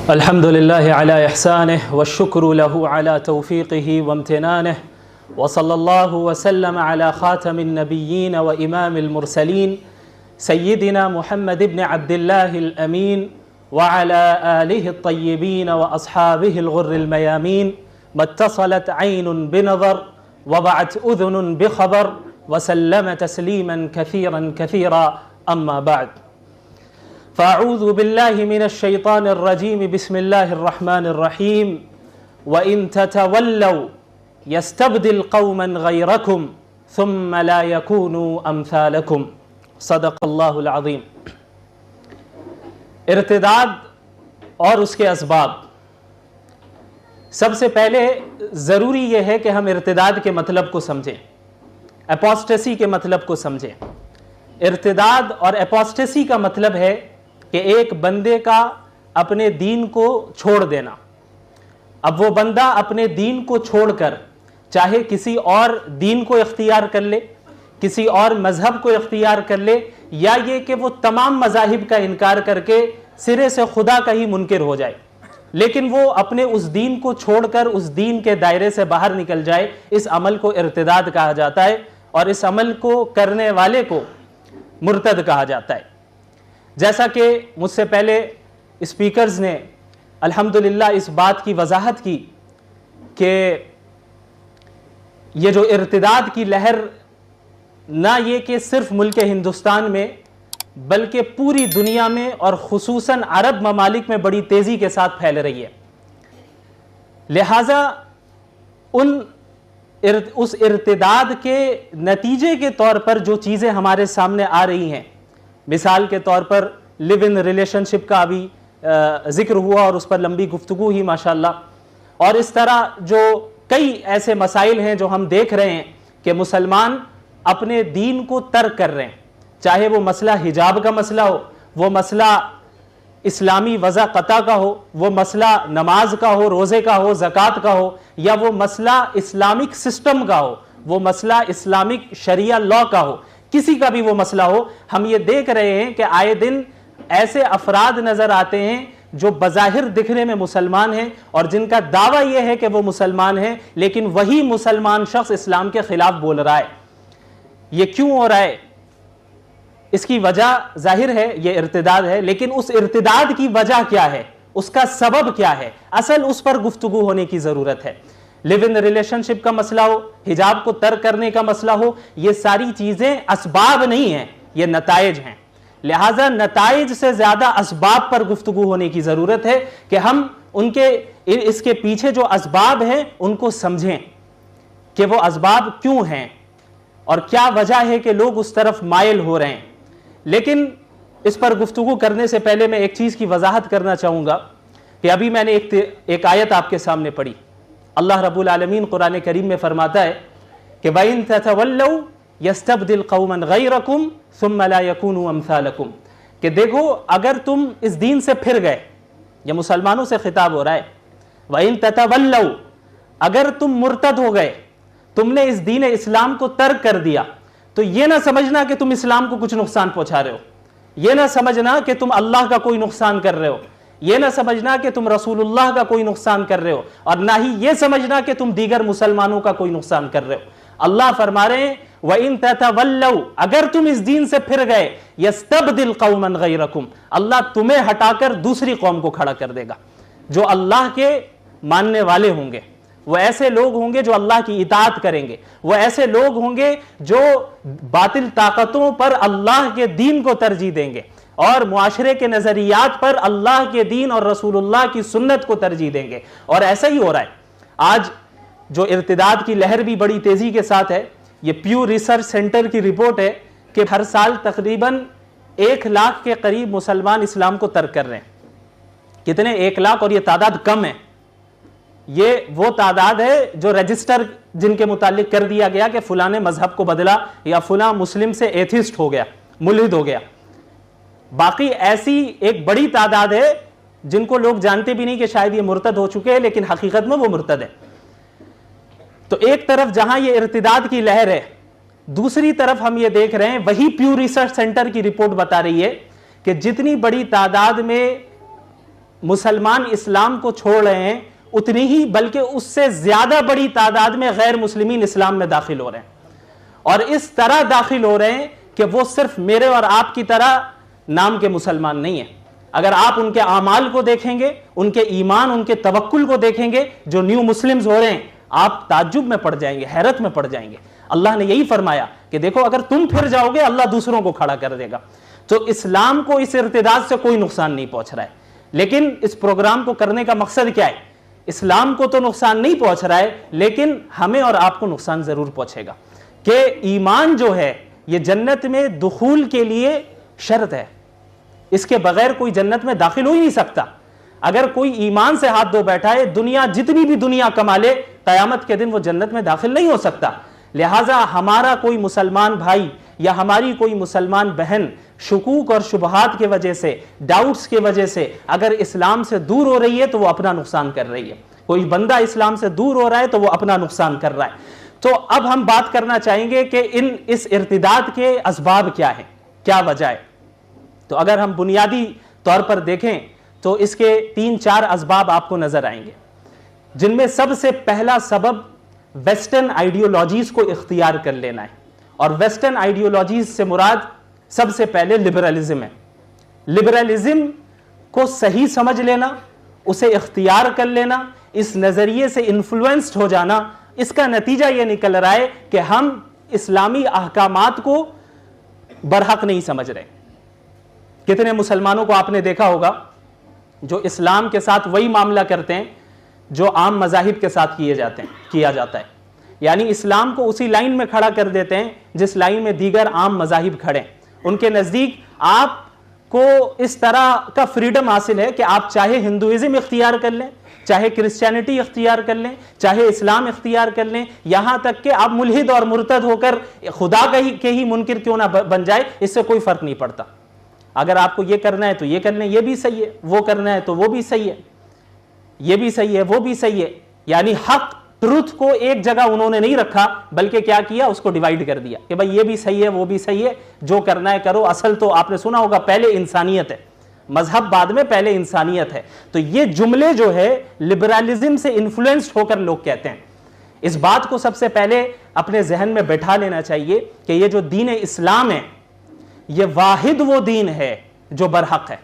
अल्हम्दुलिल्लाहि अला इहसानिहि वश्शुक्रु लहु अला तौफीक़िहि वम्तिनानिहि व सल्लल्लाहु वसल्लम अला ख़ातमिन नबिय्यीन व इमामिल मुरसलीन सय्यिदिना मुहम्मद इब्न अब्दिल्लाहिल अमीन व अला आलिहि अत्तय्यिबीन व अस्हाबिहिल गुर्रिल मयामीन मत्तसलत ऐनुन बिनज़र व बअत उज़ुनुन बिख़बर व सल्लम तस्लीमन कसीरन कसीरा अम्मा बअद। फ़अऊज़ु बिल्लाहि मिनश शैतानिर रजीम बिस्मिल्लाहिर रहमानिर रहीम व इन ततवल्लव यस्तब्दिल कौमन गैरकुम सुम्मा ला यकूनु अम्सालकुम। सदक़ल्लाहुल अज़ीम। इर्तिदाद और उसके असबाब। सबसे पहले ज़रूरी यह है कि हम इर्तिदाद के मतलब को समझें, एपोस्टेसी के मतलब को समझें। इर्तिदाद और एपोस्टेसी का मतलब है कि एक बंदे का अपने दीन को छोड़ देना। अब वो बंदा अपने दीन को छोड़कर चाहे किसी और दीन को इख्तियार कर ले, किसी और मजहब को इख्तियार कर ले, या ये कि वो तमाम मजाहिब का इनकार करके सिरे से खुदा का ही मुनकिर हो जाए, लेकिन वो अपने उस दीन को छोड़कर उस दीन के दायरे से बाहर निकल जाए, इस अमल को इर्तिदाद कहा जाता है और इस अमल को करने वाले को मुर्तद कहा जाता है। जैसा कि मुझसे पहले स्पीकर्स ने अल्हम्दुलिल्लाह इस बात की वजाहत की कि ये जो इर्तिदाद की लहर ना ये कि सिर्फ मुल्क हिंदुस्तान में बल्कि पूरी दुनिया में और खुसूसन अरब ममालिक में बड़ी तेज़ी के साथ फैल रही है, लिहाजा उस इर्तिदाद के नतीजे के तौर पर जो चीज़ें हमारे सामने आ रही हैं, मिसाल के तौर पर लिव इन रिलेशनशिप का अभी ज़िक्र हुआ और उस पर लंबी गुफ्तगू ही माशाल्लाह, और इस तरह जो कई ऐसे मसाइल हैं जो हम देख रहे हैं कि मुसलमान अपने दीन को तर्क कर रहे हैं, चाहे वो मसला हिजाब का मसला हो, वो मसला इस्लामी वज़ा क़ता का हो, वो मसला नमाज का हो, रोज़े का हो, ज़कात का हो, या वो मसला इस्लामिक सिस्टम का हो, वो मसला इस्लामिक शरिया लॉ का हो, किसी का भी वो मसला हो। हम ये देख रहे हैं कि आए दिन ऐसे अफराद नज़र आते हैं जो बज़ाहिर दिखने में मुसलमान हैं और जिनका दावा यह है कि वो मुसलमान हैं, लेकिन वही मुसलमान शख्स इस्लाम के ख़िलाफ़ बोल रहा है। ये क्यों हो रहा है? इसकी वजह जाहिर है ये इर्तिदाद है, लेकिन उस इर्तिदाद की वजह क्या है, उसका सबब क्या है, असल उस पर गुफ्तगू होने की ज़रूरत है। लिव इन रिलेशनशिप का मसला हो, हिजाब को तर्क करने का मसला हो, ये सारी चीज़ें असबाब नहीं हैं, ये नताइज हैं। लिहाजा नताइज से ज़्यादा असबाब पर गुफ्तगू होने की ज़रूरत है कि हम इसके पीछे जो असबाब हैं उनको समझें कि वो असबाब क्यों हैं और क्या वजह है कि लोग उस तरफ मायल हो रहे हैं। लेकिन इस पर गुफ्तगू करने से पहले मैं एक चीज़ की वजाहत करना चाहूँगा कि अभी मैंने एक आयत आपके सामने पढ़ी। अल्लाह रब्बुल आलमीन कुरान करीम में फरमाता है कि वइन ततवल्लव यस्तब्दिल कौमन गैरकुम सुम्मा ला यकूनु अम्सालकुम, कि देखो अगर तुम इस दीन से फिर गए, ये मुसलमानों से खिताब हो रहा है, वइन ततवल्लव, अगर तुम मुर्तद हो गए, तुमने इस दीन इस्लाम को तर्क कर दिया, तो ये ना समझना कि तुम इस्लाम को कुछ नुकसान पहुंचा रहे हो, ये ना समझना कि तुम अल्लाह का कोई नुकसान कर रहे हो, ये ना समझना कि तुम रसूलुल्लाह का कोई नुकसान कर रहे हो, और ना ही ये समझना कि तुम दीगर मुसलमानों का कोई नुकसान कर रहे हो। अल्लाह फरमा रहे हैं व इन ततवल्लव, अगर तुम इस दीन से फिर गए, यस्तब्दिल कौमन गैरकुम, अल्लाह तुम्हें हटाकर दूसरी कौम को खड़ा कर देगा जो अल्लाह के मानने वाले होंगे। वो ऐसे लोग होंगे जो अल्लाह की इताअत करेंगे, वो ऐसे लोग होंगे जो बातिल ताकतों पर अल्लाह के दीन को तरजीह देंगे और मुआशरे के नजरियात पर अल्लाह के दीन और रसूलुल्लाह की सुन्नत को तरजीह देंगे। और ऐसा ही हो रहा है। आज जो इर्तिदाद की लहर भी बड़ी तेजी के साथ है, ये प्यू रिसर्च सेंटर की रिपोर्ट है कि हर साल तकरीबन 1 लाख के करीब मुसलमान इस्लाम को तर्क कर रहे हैं। कितने? 1 लाख, और ये तादाद कम है। ये वो तादाद है जो रजिस्टर जिनके मुतालिक कर दिया गया कि फुला ने मजहब को बदला या फुला मुस्लिम से एथिस्ट हो गया, मुल्हिद हो गया। बाकी ऐसी एक बड़ी तादाद है जिनको लोग जानते भी नहीं कि शायद ये मुर्तद हो चुके हैं, लेकिन हकीकत में वो मुर्तद है। तो एक तरफ जहां ये इर्तिदाद की लहर है, दूसरी तरफ हम ये देख रहे हैं, वही प्यू रिसर्च सेंटर की रिपोर्ट बता रही है कि जितनी बड़ी तादाद में मुसलमान इस्लाम को छोड़ रहे हैं, उतनी ही बल्कि उससे ज्यादा बड़ी तादाद में गैर मुस्लिमीन इस्लाम में दाखिल हो रहे हैं। और इस तरह दाखिल हो रहे हैं कि वो सिर्फ मेरे और आपकी तरह नाम के मुसलमान नहीं है। अगर आप उनके आमाल को देखेंगे, उनके ईमान, उनके तवक्कुल को देखेंगे, जो न्यू मुस्लिम्स हो रहे हैं, आप ताज्जुब में पड़ जाएंगे, हैरत में पड़ जाएंगे। अल्लाह ने यही फरमाया कि देखो अगर तुम फिर जाओगे अल्लाह दूसरों को खड़ा कर देगा। तो इस्लाम को इस इर्तिदाद से कोई नुकसान नहीं पहुंच रहा है। लेकिन इस प्रोग्राम को करने का मकसद क्या है? इस्लाम को तो नुकसान नहीं पहुंच रहा है, लेकिन हमें और आपको नुकसान जरूर पहुंचेगा कि ईमान जो है ये जन्नत में दुखूल के लिए शर्त है। इसके बगैर कोई जन्नत में दाखिल हो ही नहीं सकता। अगर कोई ईमान से हाथ धो बैठा है, दुनिया जितनी भी दुनिया कमा ले, कयामत के दिन वो जन्नत में दाखिल नहीं हो सकता। लिहाजा हमारा कोई मुसलमान भाई या हमारी कोई मुसलमान बहन शुकूक और शुबहात के वजह से, डाउट्स के वजह से अगर इस्लाम से दूर हो रही है तो वो अपना नुकसान कर रही है। कोई बंदा इस्लाम से दूर हो रहा है तो वो अपना नुकसान कर रहा है। तो अब हम बात करना चाहेंगे कि इस इर्तिदाद के असबाब क्या है, क्या वजह है। तो अगर हम बुनियादी तौर पर देखें तो इसके 3-4 असबाब आपको नजर आएंगे, जिनमें सबसे पहला सबब वेस्टर्न आइडियोलॉजीज को इख्तियार कर लेना है। और वेस्टर्न आइडियोलॉजीज से मुराद सबसे पहले लिबरलिज्म है। लिबरलिज्म को सही समझ लेना, उसे इख्तियार कर लेना, इस नजरिए से इन्फ्लुएंस्ड हो जाना, इसका नतीजा यह निकल रहा है कि हम इस्लामी अहकामात को बरहक नहीं समझ रहे। कितने मुसलमानों को आपने देखा होगा जो इस्लाम के साथ वही मामला करते हैं जो आम मजाहिब के साथ किया जाता है। यानी इस्लाम को उसी लाइन में खड़ा कर देते हैं जिस लाइन में दीगर आम मजाहिब खड़े हैं। उनके नज़दीक आपको इस तरह का फ्रीडम हासिल है कि आप चाहे हिंदुइज्म इख्तियार कर लें, चाहे क्रिश्चियनिटी इख्तियार कर लें, चाहे इस्लाम इख्तियार कर लें, यहां तक कि आप मुल्हिद और मुर्तद होकर खुदा के ही मुनकिर क्यों ना बन जाए, इससे कोई फर्क नहीं पड़ता। अगर आपको ये करना है तो ये कर लें, ये भी सही है, वो करना है तो वो भी सही है, ये भी सही है, वो भी सही है। यानी हक, ट्रुथ को एक जगह उन्होंने नहीं रखा, बल्कि क्या किया, उसको डिवाइड कर दिया कि भाई ये भी सही है, वो भी सही है, जो करना है करो। असल तो आपने सुना होगा पहले इंसानियत है, मजहब बाद में, पहले इंसानियत है। तो ये जुमले जो है लिबरलिज्म से इन्फ्लुएंस्ड होकर लोग कहते हैं। इस बात को सबसे पहले अपने जहन में बैठा लेना चाहिए कि ये जो दीन इस्लाम है ये वाहिद वो दीन है जो बरहक है।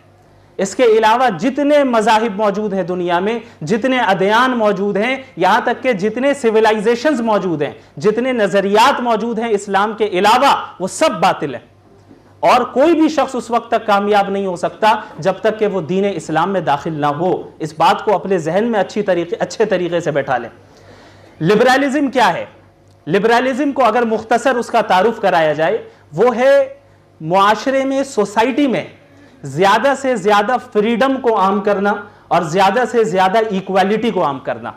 इसके अलावा जितने मजाहिब मौजूद हैं दुनिया में, जितने अदयान मौजूद हैं, यहां तक कि जितने सिविलाइजेशंस मौजूद हैं, जितने नजरियात मौजूद हैं इस्लाम के अलावा, वो सब बातिल है। और कोई भी शख्स उस वक्त तक कामयाब नहीं हो सकता जब तक कि वो दीन इस्लाम में दाखिल ना हो। इस बात को अपने जहन में अच्छे तरीके से बैठा लें। लिबरलिज्म क्या है? लिबरलिज्म को अगर मुख्तसर उसका तारुफ कराया जाए, वो है मुआशरे में, सोसाइटी में ज्यादा से ज्यादा फ्रीडम को आम करना और ज्यादा से ज्यादा इक्वालिटी को आम करना।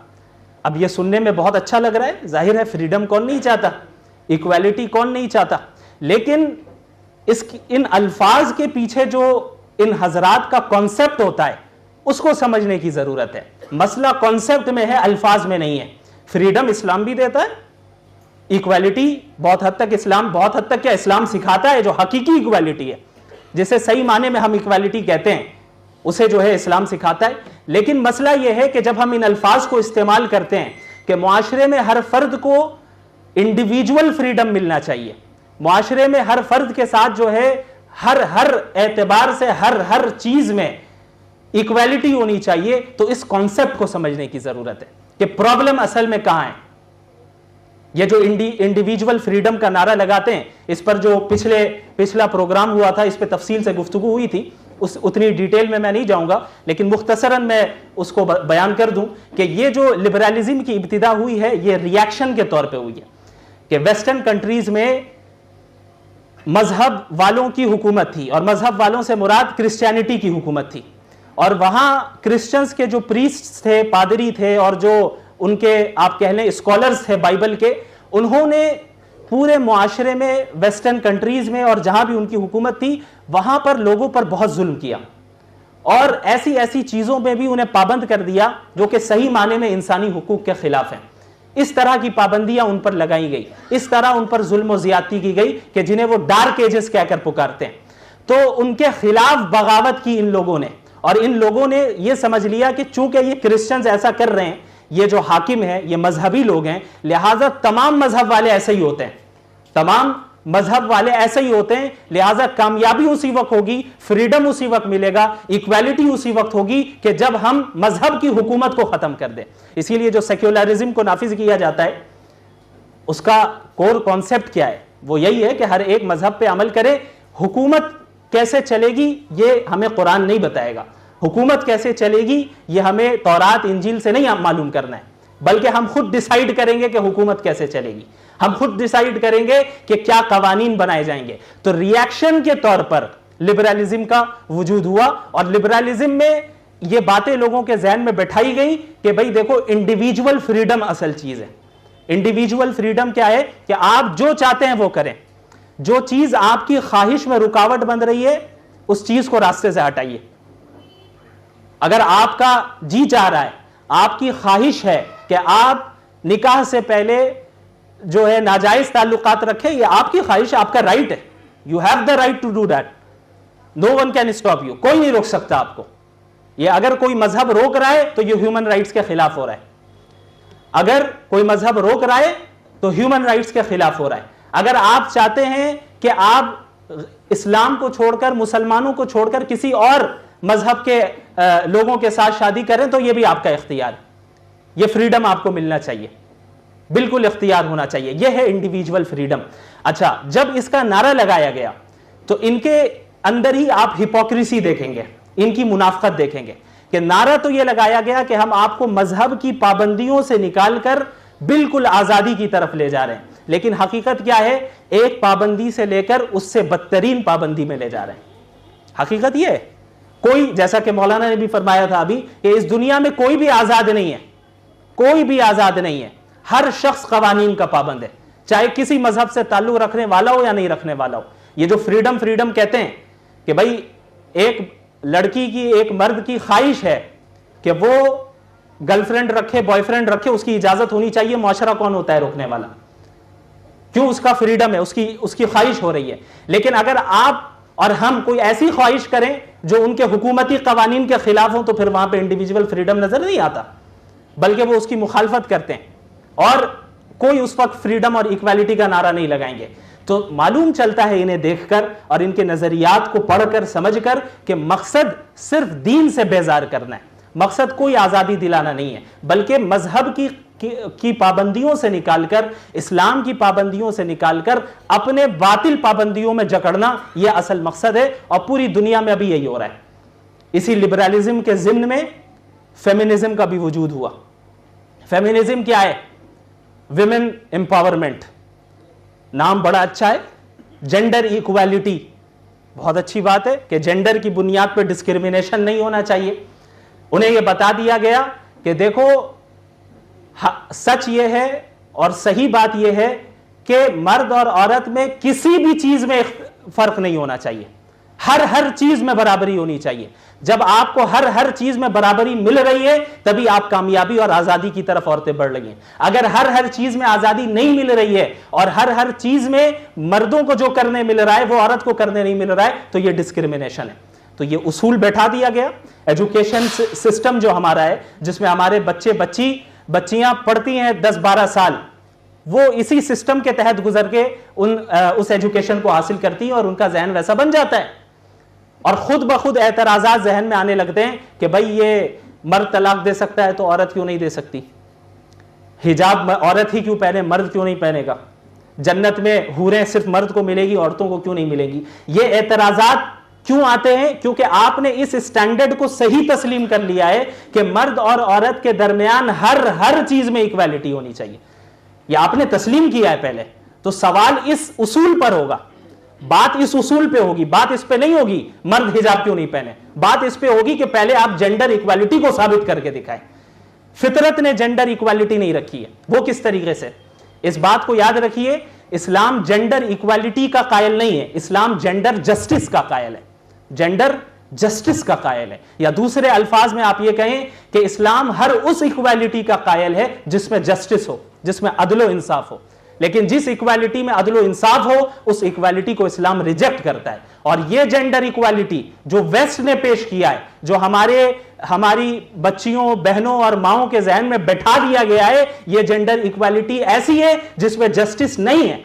अब यह सुनने में बहुत अच्छा लग रहा है, जाहिर है फ्रीडम कौन नहीं चाहता, इक्वालिटी कौन नहीं चाहता, लेकिन इन अल्फाज के पीछे जो इन हजरात का कॉन्सेप्ट होता है उसको समझने की जरूरत है। मसला कॉन्सेप्ट में है, अल्फाज में नहीं है। फ्रीडम इस्लाम भी देता है, इक्वालिटी बहुत हद तक इस्लाम, बहुत हद तक क्या इस्लाम सिखाता है, जो हकीकी इक्वालिटी है, जिसे सही माने में हम इक्वालिटी कहते हैं, उसे जो है इस्लाम सिखाता है। लेकिन मसला यह है कि जब हम इन अल्फाज को इस्तेमाल करते हैं कि मुआशरे में हर फर्द को इंडिविजुअल फ्रीडम मिलना चाहिए, मुआशरे में हर फर्द के साथ जो है हर एतबार से हर चीज में इक्वालिटी होनी चाहिए, तो इस कॉन्सेप्ट को समझने की जरूरत है कि प्रॉब्लम असल में कहां है। ये जो इंडिविजुअल फ्रीडम का नारा लगाते हैं, इस पर जो पिछला प्रोग्राम हुआ था, इस पर तफसील से गुफ्तगू हुई थी, उतनी डिटेल में मैं नहीं जाऊंगा, लेकिन मुख्तसरन मैं उसको बयान कर दूं कि ये जो लिबरलिज्म की इब्तिदा हुई है, ये रिएक्शन के तौर पे हुई है कि वेस्टर्न कंट्रीज में मजहब वालों की हुकूमत थी, और मजहब वालों से मुराद क्रिश्चियनिटी की हुकूमत थी। और वहां क्रिश्चियंस के जो प्रीस्ट थे, पादरी थे, और जो उनके आप कह लें स्कॉलर्स थे बाइबल के, उन्होंने पूरे मुआशरे में, वेस्टर्न कंट्रीज में और जहां भी उनकी हुकूमत थी, वहां पर लोगों पर बहुत जुल्म किया, और ऐसी ऐसी चीजों में भी उन्हें पाबंद कर दिया जो कि सही माने में इंसानी हुकूक के खिलाफ हैं। इस तरह की पाबंदियां उन पर लगाई गई, इस तरह उन पर जुल्म और ज्यादती की गई कि जिन्हें वो डार्क एजेस कहकर पुकारते हैं। तो उनके खिलाफ बगावत की इन लोगों ने, और इन लोगों ने यह समझ लिया कि चूंकि ये क्रिश्चियंस ऐसा कर रहे हैं, ये जो हाकिम है ये मजहबी लोग हैं, लिहाजा तमाम मजहब वाले ऐसे ही होते हैं, तमाम मजहब वाले ऐसे ही होते हैं, लिहाजा कामयाबी उसी वक्त होगी, फ्रीडम उसी वक्त मिलेगा, इक्वालिटी उसी वक्त होगी कि जब हम मजहब की हुकूमत को खत्म कर दें। इसीलिए जो सेक्युलरिज्म को नाफिज किया जाता है उसका कोर कॉन्सेप्ट क्या है? वो यही है कि हर एक मजहब पे अमल करे। हुकूमत कैसे चलेगी ये हमें कुरान नहीं बताएगा, हुकूमत कैसे चलेगी ये हमें तौरात इंजील से नहीं मालूम करना है, बल्कि हम खुद डिसाइड करेंगे कि हुकूमत कैसे चलेगी, हम खुद डिसाइड करेंगे कि क्या कवानीन बनाए जाएंगे। तो रिएक्शन के तौर पर लिबरलिज्म का वजूद हुआ और लिबरलिज्म में ये बातें लोगों के जहन में बैठाई गई कि भाई देखो इंडिविजुअल फ्रीडम असल चीज है। इंडिविजुअल फ्रीडम क्या है कि आप जो चाहते हैं वो करें, जो चीज आपकी ख्वाहिश में रुकावट बन रही है उस चीज को रास्ते से हटाइए। अगर आपका जी चाह रहा है, आपकी ख्वाहिश है कि आप निकाह से पहले जो है नाजायज ताल्लुकात रखें, ये आपकी ख्वाहिश है, आपका राइट है, you have the right to do that, no one can stop you, कोई नहीं रोक सकता आपको। ये अगर कोई मजहब रोक रहा है तो ये ह्यूमन राइट्स के खिलाफ हो रहा है, अगर कोई मजहब रोक रहा है तो ह्यूमन राइट्स के खिलाफ हो रहा है। अगर आप चाहते हैं कि आप इस्लाम को छोड़कर, मुसलमानों को छोड़कर किसी और मजहब के लोगों के साथ शादी करें तो यह भी आपका इख्तियार, यह फ्रीडम आपको मिलना चाहिए, बिल्कुल इख्तियार होना चाहिए, यह है इंडिविजुअल फ्रीडम। अच्छा, जब इसका नारा लगाया गया तो इनके अंदर ही आप हिपोक्रेसी देखेंगे, इनकी मुनाफकत देखेंगे कि नारा तो यह लगाया गया कि हम आपको मजहब की पाबंदियों से निकालकर बिल्कुल आजादी की तरफ ले जा रहे हैं, लेकिन हकीकत क्या है, एक पाबंदी से लेकर उससे बदतरीन पाबंदी में ले जा रहे हैं। हकीकत यह है, कोई, जैसा कि मौलाना ने भी फरमाया था अभी, कि इस दुनिया में कोई भी आजाद नहीं है, कोई भी आजाद नहीं है, हर शख्स कवानीन का पाबंद है, चाहे किसी मजहब से ताल्लुक रखने वाला हो या नहीं रखने वाला हो। ये जो फ्रीडम फ्रीडम कहते हैं कि भाई एक लड़की की, एक मर्द की ख्वाहिश है कि वो गर्लफ्रेंड रखे, बॉयफ्रेंड रखे, उसकी इजाजत होनी चाहिए, मुआशरा कौन होता है रोकने वाला? क्यों? उसका फ्रीडम है, उसकी ख्वाहिश हो रही है। लेकिन अगर आप और हम कोई ऐसी ख्वाहिश करें जो उनके हुकूमती कवानीन के खिलाफ हो तो फिर वहां पे इंडिविजुअल फ्रीडम नजर नहीं आता, बल्कि वो उसकी मुखालफत करते हैं और कोई उस वक्त फ्रीडम और इक्वालिटी का नारा नहीं लगाएंगे। तो मालूम चलता है इन्हें देखकर और इनके नजरियात को पढ़कर समझकर कि मकसद सिर्फ दीन से बेजार करना है, मकसद कोई आजादी दिलाना नहीं है, बल्कि मजहब की पाबंदियों से निकालकर, इस्लाम की पाबंदियों से निकालकर अपने बातिल पाबंदियों में जकड़ना यह असल मकसद है। और पूरी दुनिया में अभी यही हो रहा है। इसी लिबरलिज्म के ज़िम्न में फेमिनिज्म का भी वजूद हुआ। फेमिनिज्म क्या है? विमेन एम्पावरमेंट, नाम बड़ा अच्छा है। जेंडर इक्वालिटी, बहुत अच्छी बात है कि जेंडर की बुनियाद पर डिस्क्रिमिनेशन नहीं होना चाहिए। उन्हें यह बता दिया गया कि देखो सच यह है और सही बात यह है कि मर्द और औरत में किसी भी चीज में फर्क नहीं होना चाहिए, हर चीज में बराबरी होनी चाहिए। जब आपको हर चीज में बराबरी मिल रही है तभी आप कामयाबी और आजादी की तरफ औरतें बढ़ रही हैं। अगर हर चीज में आजादी नहीं मिल रही है और हर चीज में मर्दों को जो करने मिल रहा है वो औरत को करने नहीं मिल रहा है तो यह डिस्क्रिमिनेशन है। तो यह उसूल बैठा दिया गया। एजुकेशन सिस्टम जो हमारा है, जिसमें हमारे बच्चियां पढ़ती हैं 10-12 साल, वो इसी सिस्टम के तहत गुजर के उस एजुकेशन को हासिल करती हैं और उनका जहन वैसा बन जाता है और खुद ब खुद एतराजात जहन में आने लगते हैं कि भाई ये मर्द तलाक दे सकता है तो औरत क्यों नहीं दे सकती, हिजाब औरत ही क्यों पहने, मर्द क्यों नहीं पहनेगा, जन्नत में हूरें सिर्फ मर्द को मिलेगी, औरतों को क्यों नहीं मिलेगी। ये एतराजात क्यों आते हैं? क्योंकि आपने इस स्टैंडर्ड को सही तस्लीम कर लिया है कि मर्द और औरत के दरमियान हर चीज में इक्वालिटी होनी चाहिए। ये आपने तस्लीम किया है पहले, तो सवाल इस उसूल पर होगा, बात इस उसूल पे होगी, बात इस पे नहीं होगी मर्द हिजाब क्यों नहीं पहने, बात इस पे होगी कि पहले आप जेंडर इक्वालिटी को साबित करके दिखाएं। फितरत ने जेंडर इक्वालिटी नहीं रखी है, वो किस तरीके से? इस बात को याद रखिए, इस्लाम जेंडर इक्वालिटी का कायल नहीं है, इस्लाम जेंडर जस्टिस का कायल है, जेंडर जस्टिस का कायल है। या दूसरे अल्फाज में आप ये कहें कि इस्लाम हर उस इक्वालिटी का कायल है जिसमें जस्टिस हो, जिसमें अदलो इंसाफ हो, लेकिन जिस इक्वालिटी में अदल इंसाफ हो उस इक्वालिटी को इस्लाम रिजेक्ट करता है। और यह जेंडर इक्वालिटी जो वेस्ट ने पेश किया है, जो हमारी बच्चियों, बहनों और माओं के जहन में बैठा दिया गया है, यह जेंडर इक्वालिटी ऐसी है जिसमें जस्टिस नहीं है,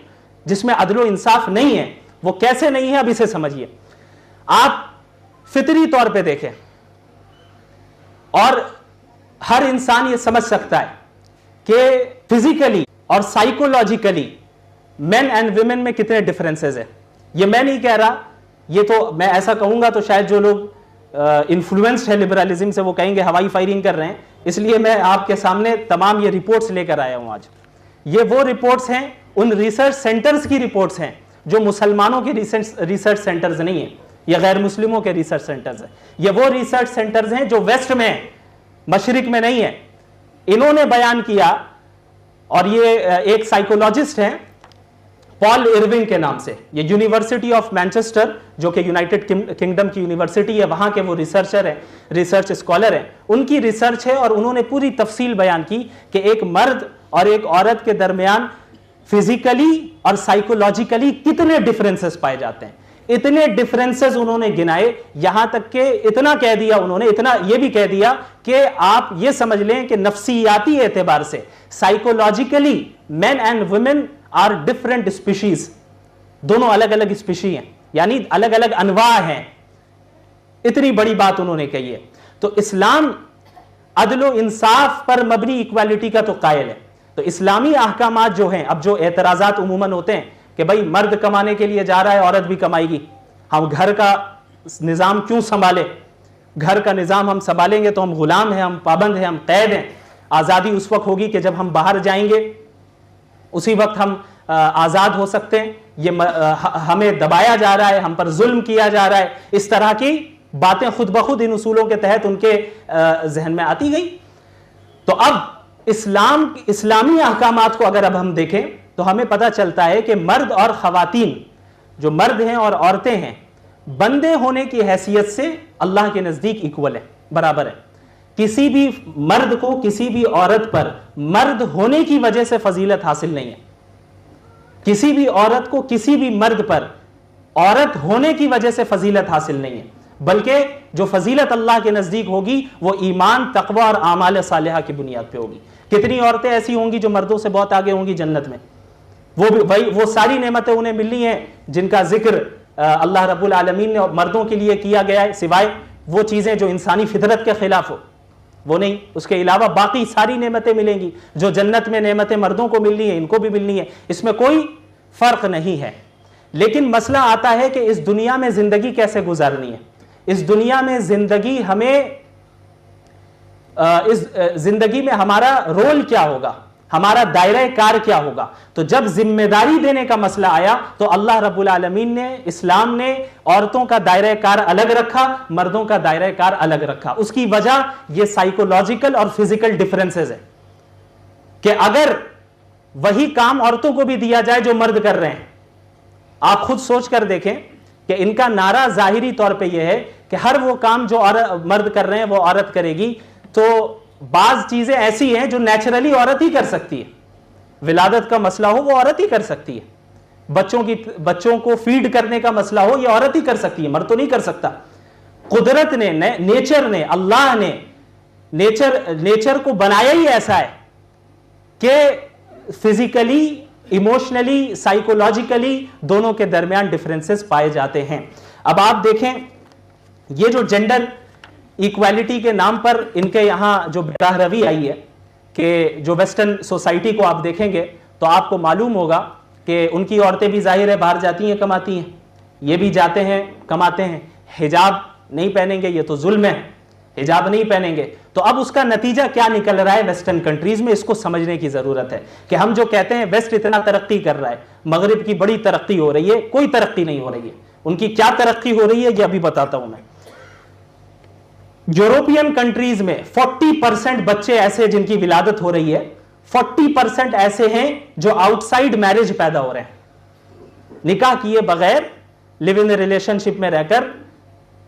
जिसमें अदल इंसाफ नहीं है। वो कैसे नहीं है, अब इसे समझिए। आप फितरी तौर पे देखें और हर इंसान ये समझ सकता है कि फिजिकली और साइकोलॉजिकली मेन एंड वुमेन में कितने डिफरेंसेस हैं। ये मैं नहीं कह रहा, ये तो मैं ऐसा कहूंगा तो शायद जो लोग इन्फ्लुएंस्ड है लिबरलिज्म से वो कहेंगे हवाई फायरिंग कर रहे हैं, इसलिए मैं आपके सामने तमाम ये रिपोर्ट्स लेकर आया हूं आज। ये वो रिपोर्ट्स हैं, उन रिसर्च सेंटर्स की रिपोर्ट्स हैं जो मुसलमानों के रिसर्च सेंटर्स नहीं है, ये गैर मुस्लिमों के रिसर्च सेंटर्स हैं। ये वो रिसर्च सेंटर्स हैं जो वेस्ट में है, मशरिक में नहीं है। इन्होंने बयान किया, और ये एक साइकोलॉजिस्ट हैं पॉल इरविंग के नाम से, ये यूनिवर्सिटी ऑफ मैनचेस्टर जो कि यूनाइटेड किंगडम की यूनिवर्सिटी है, वहां के वो रिसर्चर हैं, रिसर्च स्कॉलर हैं। उनकी रिसर्च है और उन्होंने पूरी तफसील बयान की कि एक मर्द और एक औरत के दरमियान फिजिकली और साइकोलॉजिकली कितने डिफरेंसेस पाए जाते हैं। इतने डिफरेंसेस उन्होंने गिनाए, यहां तक कि इतना कह दिया उन्होंने, इतना यह भी कह दिया कि आप यह समझ लें कि नफ्सियाती एतबार से psychologically men and women are different species, दोनों अलग अलग स्पीशी हैं, यानी अलग अलग अनवा हैं। इतनी बड़ी बात उन्होंने कही है। तो इस्लाम अदलो इंसाफ पर मबनी इक्वालिटी का तो कायल है। तो इस्लामी अहकामात जो हैं, अब जो एतराजात उमूमन होते हैं कि भाई मर्द कमाने के लिए जा रहा है, औरत भी कमाएगी, हम घर का निज़ाम क्यों संभाले, घर का निज़ाम हम संभालेंगे तो हम गुलाम हैं, हम पाबंद हैं, हम कैद हैं। आज़ादी उस वक्त होगी कि जब हम बाहर जाएंगे, उसी वक्त हम आज़ाद हो सकते हैं। ये हमें दबाया जा रहा है, हम पर जुल्म किया जा रहा है। इस तरह की बातें खुद ब खुद इन उसूलों के तहत उनके जहन में आती गई। तो अब इस्लामी अहकामात को अगर अब हम देखें तो हमें पता चलता है कि मर्द और ख़वातीन, जो मर्द हैं और औरतें हैं, बंदे होने की हैसियत से अल्लाह के नज़दीक इक्वल है, बराबर है। किसी भी मर्द को किसी भी औरत पर मर्द होने की वजह से फजीलत हासिल नहीं है। किसी भी औरत को किसी भी मर्द पर औरत होने की वजह से फजीलत हासिल नहीं है, बल्कि जो फजीलत अल्लाह के नज़दीक होगी वो ईमान, तकवा और आमाल सालिहा की बुनियाद पे होगी। कितनी औरतें ऐसी होंगी जो मर्दों से बहुत आगे होंगी जन्नत में, वो सारी नेमतें उन्हें मिलनी है जिनका जिक्र अल्लाह रब्बुल आलमीन ने मर्दों के लिए किया गया है, सिवाय वो चीज़ें जो इंसानी फितरत के खिलाफ हो, वो नहीं। उसके अलावा बाकी सारी नेमतें मिलेंगी। जो जन्नत में नेमतें मर्दों को मिलनी है, इनको भी मिलनी है, इसमें कोई फ़र्क नहीं है। लेकिन मसला आता है कि इस दुनिया में ज़िंदगी कैसे गुजारनी है। इस दुनिया में ज़िंदगी हमें इस ज़िंदगी में हमारा रोल क्या होगा, हमारा दायरा कार क्या होगा। तो जब जिम्मेदारी देने का मसला आया तो अल्लाह रब्बुल आलमीन ने, इस्लाम ने औरतों का दायरा कार अलग रखा, मर्दों का दायरा कार अलग रखा। उसकी वजह ये साइकोलॉजिकल और फिजिकल डिफरेंसेस है कि अगर वही काम औरतों को भी दिया जाए जो मर्द कर रहे हैं, आप खुद सोच कर देखें कि इनका नारा जाहिरी तौर पे यह है कि हर वो काम जो मर्द कर रहे हैं वो औरत करेगी। तो बाज चीजें ऐसी हैं जो नेचुरली औरत ही कर सकती है। विलादत का मसला हो वो औरत ही कर सकती है, बच्चों को फीड करने का मसला हो ये औरत ही कर सकती है, मर्द तो नहीं कर सकता। कुदरत ने, नेचर ने, अल्लाह ने नेचर को बनाया ही ऐसा है कि फिजिकली, इमोशनली, साइकोलॉजिकली दोनों के दरमियान डिफरेंसेस पाए जाते हैं। अब आप देखें ये जो जेंडर इक्वालिटी के नाम पर इनके यहाँ जो बेरहरवी आई है कि जो वेस्टर्न सोसाइटी को आप देखेंगे तो आपको मालूम होगा कि उनकी औरतें भी जाहिर है बाहर जाती हैं, कमाती हैं, ये भी जाते हैं, कमाते हैं। हिजाब नहीं पहनेंगे ये तो जुल्म है, हिजाब नहीं पहनेंगे। तो अब उसका नतीजा क्या निकल रहा है वेस्टर्न कंट्रीज में, इसको समझने की जरूरत है कि हम जो कहते हैं वेस्ट इतना तरक्की कर रहा है, मगरिब की बड़ी तरक्की हो रही है, कोई तरक्की नहीं हो रही है। उनकी क्या तरक्की हो रही है ये अभी बताता हूं मैं। यूरोपियन कंट्रीज में 40% बच्चे ऐसे जिनकी विलादत हो रही है, 40% ऐसे हैं जो आउटसाइड मैरिज पैदा हो रहे हैं, निकाह किए बगैर लिव इन रिलेशनशिप में रहकर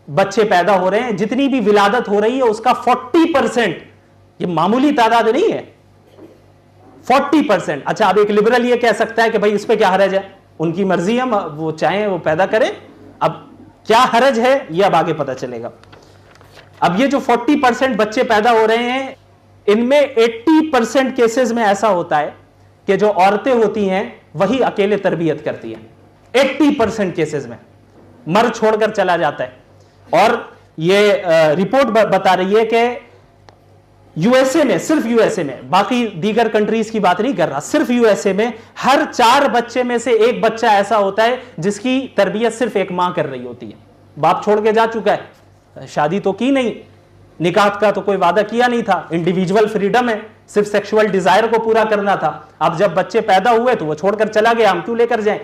बच्चे पैदा हो रहे हैं। जितनी भी विलादत हो रही है उसका 40%, ये मामूली तादाद नहीं है, 40%। अच्छा, अब एक लिबरल ये कह सकता है कि भाई इस पे क्या हरज है, उनकी मर्जी है, वो चाहें वो पैदा करें। अब क्या हरज है ये अब आगे पता चलेगा। अब ये जो 40% बच्चे पैदा हो रहे हैं, इनमें 80% केसेस में ऐसा होता है कि जो औरतें होती हैं वही अकेले तरबियत करती हैं। 80% केसेस में मर्द छोड़कर चला जाता है। और ये रिपोर्ट बता रही है कि यूएसए में, सिर्फ यूएसए में, बाकी दीगर कंट्रीज की बात नहीं कर रहा, सिर्फ यूएसए में हर 4 बच्चे में से एक बच्चा ऐसा होता है जिसकी तरबियत सिर्फ एक मां कर रही होती है। बाप छोड़ के जा चुका है, शादी तो की नहीं, निकाह का तो कोई वादा किया नहीं था, इंडिविजुअल फ्रीडम है, सिर्फ सेक्सुअल डिजायर को पूरा करना था। अब जब बच्चे पैदा हुए तो वो छोड़कर चला गया, हम क्यों लेकर जाएं?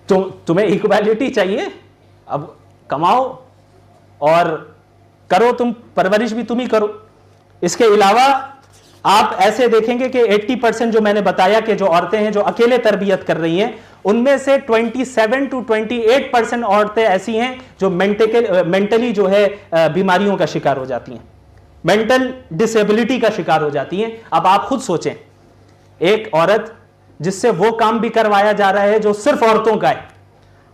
तो तुम्हें इक्वालिटी चाहिए, अब कमाओ और करो, तुम परवरिश भी तुम ही करो। इसके अलावा आप ऐसे देखेंगे कि 80% जो मैंने बताया कि जो औरतें हैं जो अकेले तरबियत कर रही हैं, उनमें से 27 to 28% औरतें ऐसी हैं जो मेंटली जो है बीमारियों का शिकार हो जाती हैं, मेंटल डिसेबिलिटी का शिकार हो जाती हैं। अब आप खुद सोचें, एक औरत जिससे वो काम भी करवाया जा रहा है जो सिर्फ औरतों का है,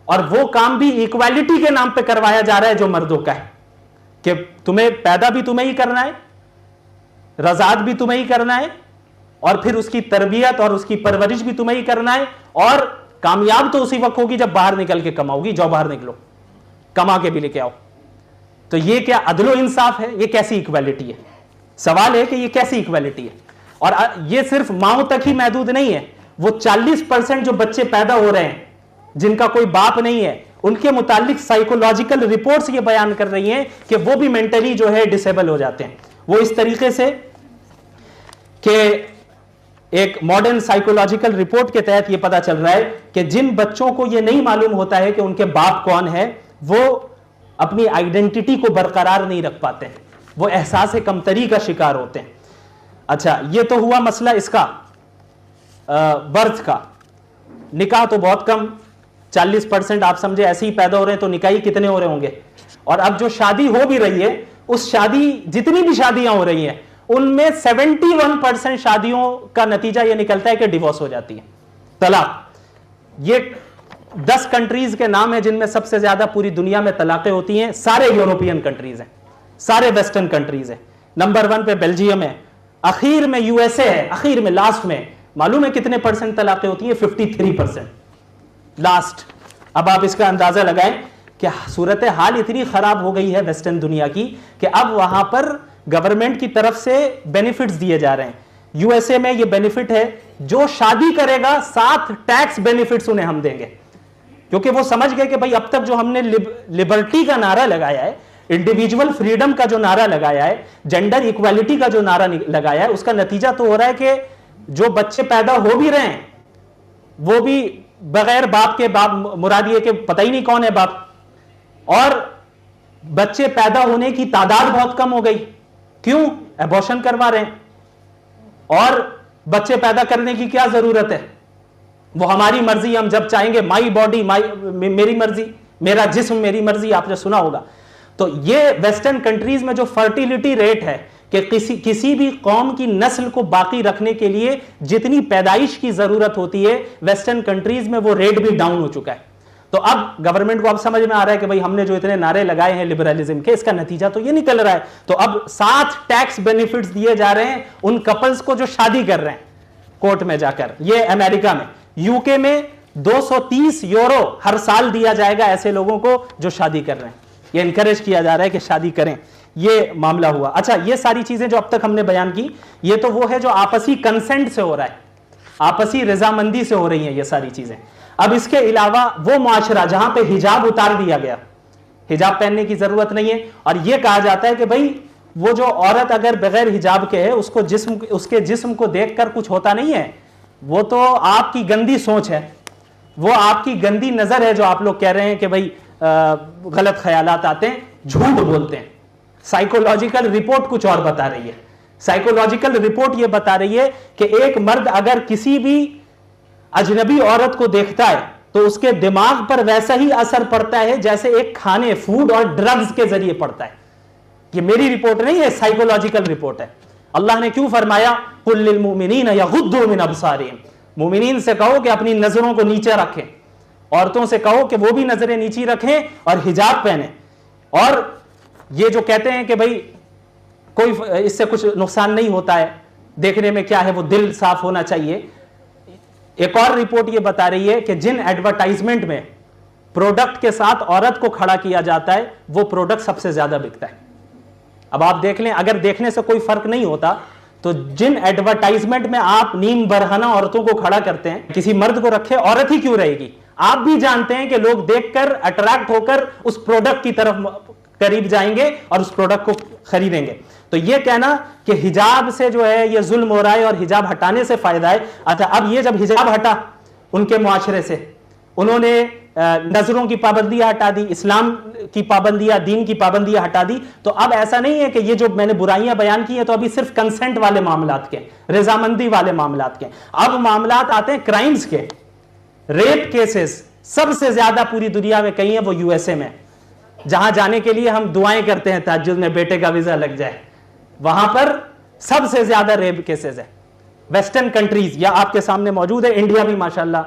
और वो काम भी इक्वालिटी के नाम पे करवाया जा रहा है जो मर्दों का है, कि तुम्हें पैदा भी तुम्हें ही करना है, रज़ात भी तुम्हें ही करना है, और फिर उसकी तरबियत और उसकी परवरिश भी तुम्हें ही करना है, और कामयाब तो उसी वक्त होगी जब बाहर निकल के कमाओगी। जाओ बाहर निकलो, कमा के भी लेके आओ। तो ये क्या अदलो इंसाफ है? ये कैसी इक्वालिटी है? सवाल है कि ये कैसी इक्वालिटी है? और ये सिर्फ माओ तक ही महदूद नहीं है, वो 40% जो बच्चे पैदा हो रहे हैं जिनका कोई बाप नहीं है, उनके मुतालिक साइकोलॉजिकल रिपोर्ट्स ये बयान कर रही हैं कि वो भी मेंटली जो है डिसेबल हो जाते हैं। वो इस तरीके से कि एक मॉडर्न साइकोलॉजिकल रिपोर्ट के तहत ये पता चल रहा है कि जिन बच्चों को ये नहीं मालूम होता है कि उनके बाप कौन है, वो अपनी आइडेंटिटी को बरकरार नहीं रख पाते हैं, वो एहसास कमतरी का शिकार होते हैं। अच्छा, ये तो हुआ मसला इसका बर्थ का। निकाह तो बहुत कम, 40% आप समझे ऐसे ही पैदा हो रहे हैं, तो निकाह कितने हो रहे होंगे? और अब जो शादी हो भी रही है, उस शादी, जितनी भी शादियां हो रही हैं, उनमें 71% शादियों का नतीजा यह निकलता है कि डिवोर्स हो जाती है, तलाक। ये 10 कंट्रीज के नाम है जिनमें सबसे ज्यादा पूरी दुनिया में तलाकें होती हैं। सारे यूरोपियन कंट्रीज हैं, सारे वेस्टर्न कंट्रीज हैं। नंबर 1 पे बेल्जियम है, आखिर में यूएसए है, आखिर में लास्ट में मालूम है कितने % तलाकें होती हैं? 53% लास्ट। अब आप इसका अंदाजा लगाएं कि सूरत हाल इतनी खराब हो गई है वेस्टर्न दुनिया की कि अब वहां पर गवर्नमेंट की तरफ से बेनिफिट्स दिए जा रहे हैं। यूएसए में ये बेनिफिट है, जो शादी करेगा 7 टैक्स बेनिफिट्स उन्हें हम देंगे, क्योंकि वो समझ गए कि भाई अब तक जो हमने लिबर्टी का नारा लगाया है, इंडिविजुअल फ्रीडम का जो नारा लगाया है, जेंडर इक्वालिटी का जो नारा लगाया है, उसका नतीजा तो हो रहा है कि जो बच्चे पैदा हो भी रहे हैं वो भी बगैर बाप के, बाप मुराद ये कि पता ही नहीं कौन है बाप, और बच्चे पैदा होने की तादाद बहुत कम हो गई। क्यों? एबॉर्शन करवा रहे हैं। और बच्चे पैदा करने की क्या जरूरत है? वो हमारी मर्जी, हम जब चाहेंगे, माई बॉडी मेरी मर्जी, मेरा जिस्म मेरी मर्जी, आपने सुना होगा। तो ये वेस्टर्न कंट्रीज में जो फर्टिलिटी रेट है कि किसी भी कौम की नस्ल को बाकी रखने के लिए जितनी पैदाइश की जरूरत होती है, वेस्टर्न कंट्रीज में वो रेट भी डाउन हो चुका है। तो अब गवर्नमेंट को अब समझ में आ रहा है कि भाई हमने जो इतने नारे लगाए हैं लिबरलिज्म के, इसका नतीजा तो ये निकल रहा है। तो अब 7 टैक्स बेनिफिट्स दिए जा रहे हैं उन कपल्स को जो शादी कर रहे हैं कोर्ट में जाकर। ये अमेरिका में, यूके में 230 यूरो हर साल दिया जाएगा ऐसे लोगों को जो शादी कर रहे हैं। ये इनकरेज किया जा रहा है कि शादी करें। ये मामला हुआ। अच्छा, ये सारी चीजें जो अब तक हमने बयान की, ये तो वो है जो आपसी कंसेंट से हो रहा है, आपसी रजामंदी से हो रही हैं ये सारी चीजें। अब इसके अलावा वो मुआशरा जहां पे हिजाब उतार दिया गया, हिजाब पहनने की जरूरत नहीं है, और ये कहा जाता है कि भाई वो जो औरत अगर बगैर हिजाब के है, उसके जिस्म को देखकर कुछ होता नहीं है, वो तो आपकी गंदी सोच है, वो आपकी गंदी नजर है जो आप लोग कह रहे हैं कि भाई गलत ख्यालात आते हैं, झूठ बोलते हैं। साइकोलॉजिकल रिपोर्ट कुछ और बता रही है। साइकोलॉजिकल रिपोर्ट यह बता रही है कि एक मर्द अगर किसी भी अजनबी औरत को देखता है तो उसके दिमाग पर वैसा ही असर पड़ता है जैसे एक खाने, फूड और ड्रग्स के जरिए पड़ता है। ये मेरी रिपोर्ट नहीं है, साइकोलॉजिकल रिपोर्ट है। अल्लाह ने क्यों फरमाया कुल लिल मुमिनीन यगुद्दू मिन अबसारिहिम, मुमिनीन से कहो कि अपनी नजरों को नीचे रखें, औरतों से कहो कि वो भी नजरें नीची रखें और हिजाब पहने। और ये जो कहते हैं कि भाई कोई इससे कुछ नुकसान नहीं होता है, देखने में क्या है, वो दिल साफ होना चाहिए। एक और रिपोर्ट ये बता रही है कि जिन एडवर्टाइजमेंट में प्रोडक्ट के साथ औरत को खड़ा किया जाता है वो प्रोडक्ट सबसे ज्यादा बिकता है। अब आप देख लें, अगर देखने से कोई फर्क नहीं होता तो जिन एडवर्टाइजमेंट में आप नीम बरहना औरतों को खड़ा करते हैं, किसी मर्द को रखे औरत ही क्यों रहेगी? आप भी जानते हैं कि लोग देखकर अट्रैक्ट होकर उस प्रोडक्ट की तरफ करीब जाएंगे और उस प्रोडक्ट को खरीदेंगे। तो ये कहना कि हिजाब से जो है ये जुल्म हो रहा है और हिजाब हटाने से फायदा है, अच्छा अब ये जब हिजाब हटा उनके मुआशरे से, उन्होंने नजरों की पाबंदियां हटा दी, इस्लाम की पाबंदियां, दीन की पाबंदियां हटा दी, तो अब ऐसा नहीं है कि ये जो मैंने बुराइयां बयान की हैं तो अभी सिर्फ कंसेंट वाले मामलात के, रजामंदी वाले मामलात के, अब मामलात आते हैं क्राइम्स के, रेप केसेस सबसे ज्यादा पूरी दुनिया में कहीं है वो यूएसए में, जहां जाने के लिए हम दुआएं करते हैं तहज्जुद में बेटे का वीजा लग जाए, वहां पर सबसे ज्यादा रेप केसेस है। वेस्टर्न कंट्रीज या आपके सामने मौजूद है, इंडिया भी माशाल्लाह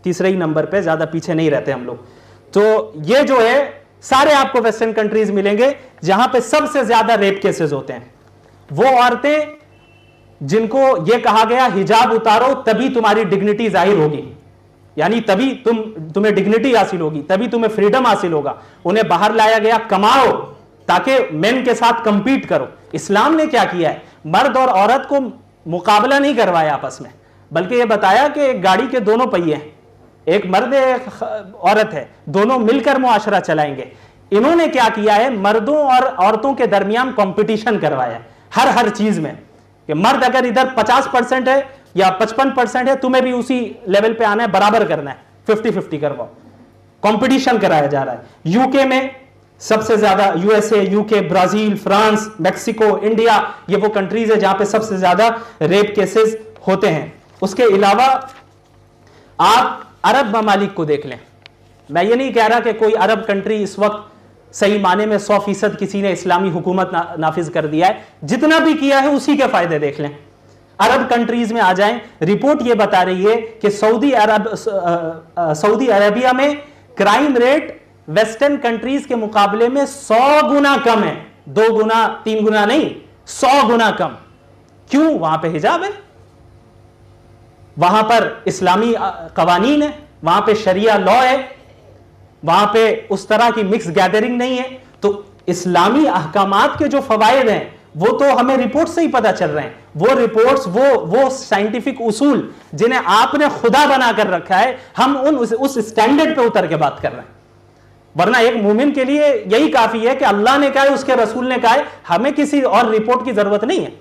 तीसरे ही नंबर पे, ज्यादा पीछे नहीं रहते हम लोग। तो ये जो है सारे आपको वेस्टर्न कंट्रीज मिलेंगे जहां पे सबसे ज्यादा रेप केसेस होते हैं। वो औरतें जिनको ये कहा गया हिजाब उतारो तभी तुम्हारी डिग्निटी जाहिर होगी, यानी तभी तुम्हें डिग्निटी हासिल होगी, तभी तुम्हें फ्रीडम हासिल होगा, उन्हें बाहर लाया गया कमाओ ताकि मेन के साथ कंपीट करो। इस्लाम ने क्या किया है, मर्द और औरत को मुकाबला नहीं करवाया आपस में, बल्कि यह बताया कि एक गाड़ी के दोनों पहिए हैं, एक मर्द है एक औरत है, दोनों मिलकर मुआशरा चलाएंगे। इन्होंने क्या किया है, मर्दों और औरतों के दरमियान कंपटीशन करवाया हर चीज में, कि मर्द अगर इधर 50% है या 55% है, तुम्हें भी उसी लेवल पे आना है, बराबर करना है, 50-50 करवाओ, कंपटीशन कराया जा रहा है। यूके में सबसे ज्यादा, USA, UK, Brazil, France, Mexico, India, ये वो कंट्रीज है जहां पे सबसे ज्यादा रेप केसेस होते हैं। उसके अलावा आप अरब ममालिक को देख लें, मैं ये नहीं कह रहा कि कोई अरब कंट्री इस वक्त सही माने में 100% किसी ने इस्लामी हुकूमत नाफिज कर दिया है, जितना भी किया है उसी के फायदे देख लें। अरब कंट्रीज में आ जाएं, रिपोर्ट ये बता रही है कि सऊदी अरेबिया में क्राइम रेट वेस्टर्न कंट्रीज के मुकाबले में 100 गुना कम है, 2 गुना 3 गुना नहीं, 100 गुना कम। क्यों? वहां पे हिजाब है, वहां पर इस्लामी कवानीन है, वहां पे शरिया लॉ है, वहां पे उस तरह की मिक्स गैदरिंग नहीं है। तो इस्लामी अहकामात के जो फवायद हैं वो तो हमें रिपोर्ट से ही पता चल रहे हैं। वो रिपोर्ट्स, वो साइंटिफिक उसूल जिन्हें आपने खुदा बनाकर रखा है, हम उस स्टैंडर्ड पे उतर के बात कर रहे हैं। वरना एक मोमिन के लिए यही काफी है कि अल्लाह ने कहा है, उसके रसूल ने कहा है, हमें किसी और रिपोर्ट की जरूरत नहीं है।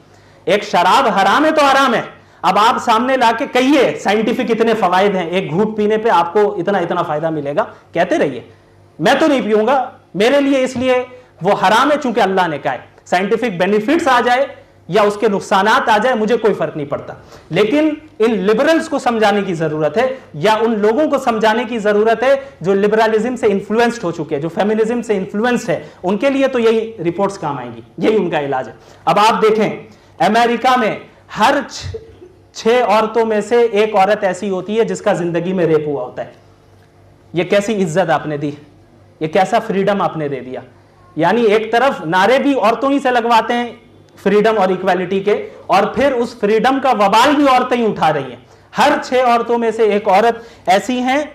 एक शराब हराम है तो हराम है, अब आप सामने लाके कहिए साइंटिफिक इतने फवायद हैं, एक घूंट पीने पे आपको इतना इतना फायदा मिलेगा, कहते रहिए, मैं तो नहीं पीऊंगा, मेरे लिए इसलिए वो हराम है चूंकि अल्लाह ने कहा है। साइंटिफिक बेनिफिट्स आ जाए या उसके नुकसानात आ जाए, मुझे कोई फर्क नहीं पड़ता, लेकिन इन लिबरल्स को समझाने की जरूरत है, या उन लोगों को समझाने की जरूरत है जो लिबरलिज्म से इन्फ्लुएंस्ड हो चुके हैं, जो फेमिनिज्म से इन्फ्लुएंस्ड है, उनके लिए तो यही रिपोर्ट्स काम आएंगी, यही उनका इलाज है। अब आप देखें अमेरिका में हर 6 औरतों में से 1 औरत ऐसी होती है जिसका जिंदगी में रेप हुआ होता है। ये कैसी इज्जत आपने दी, ये कैसा फ्रीडम आपने दे दिया। यानी एक तरफ नारे भी औरतों ही से लगवाते हैं फ्रीडम और इक्वालिटी के, और फिर उस फ्रीडम का वबाल भी औरतें ही उठा रही हैं। हर 6 औरतों में से 1 औरत ऐसी हैं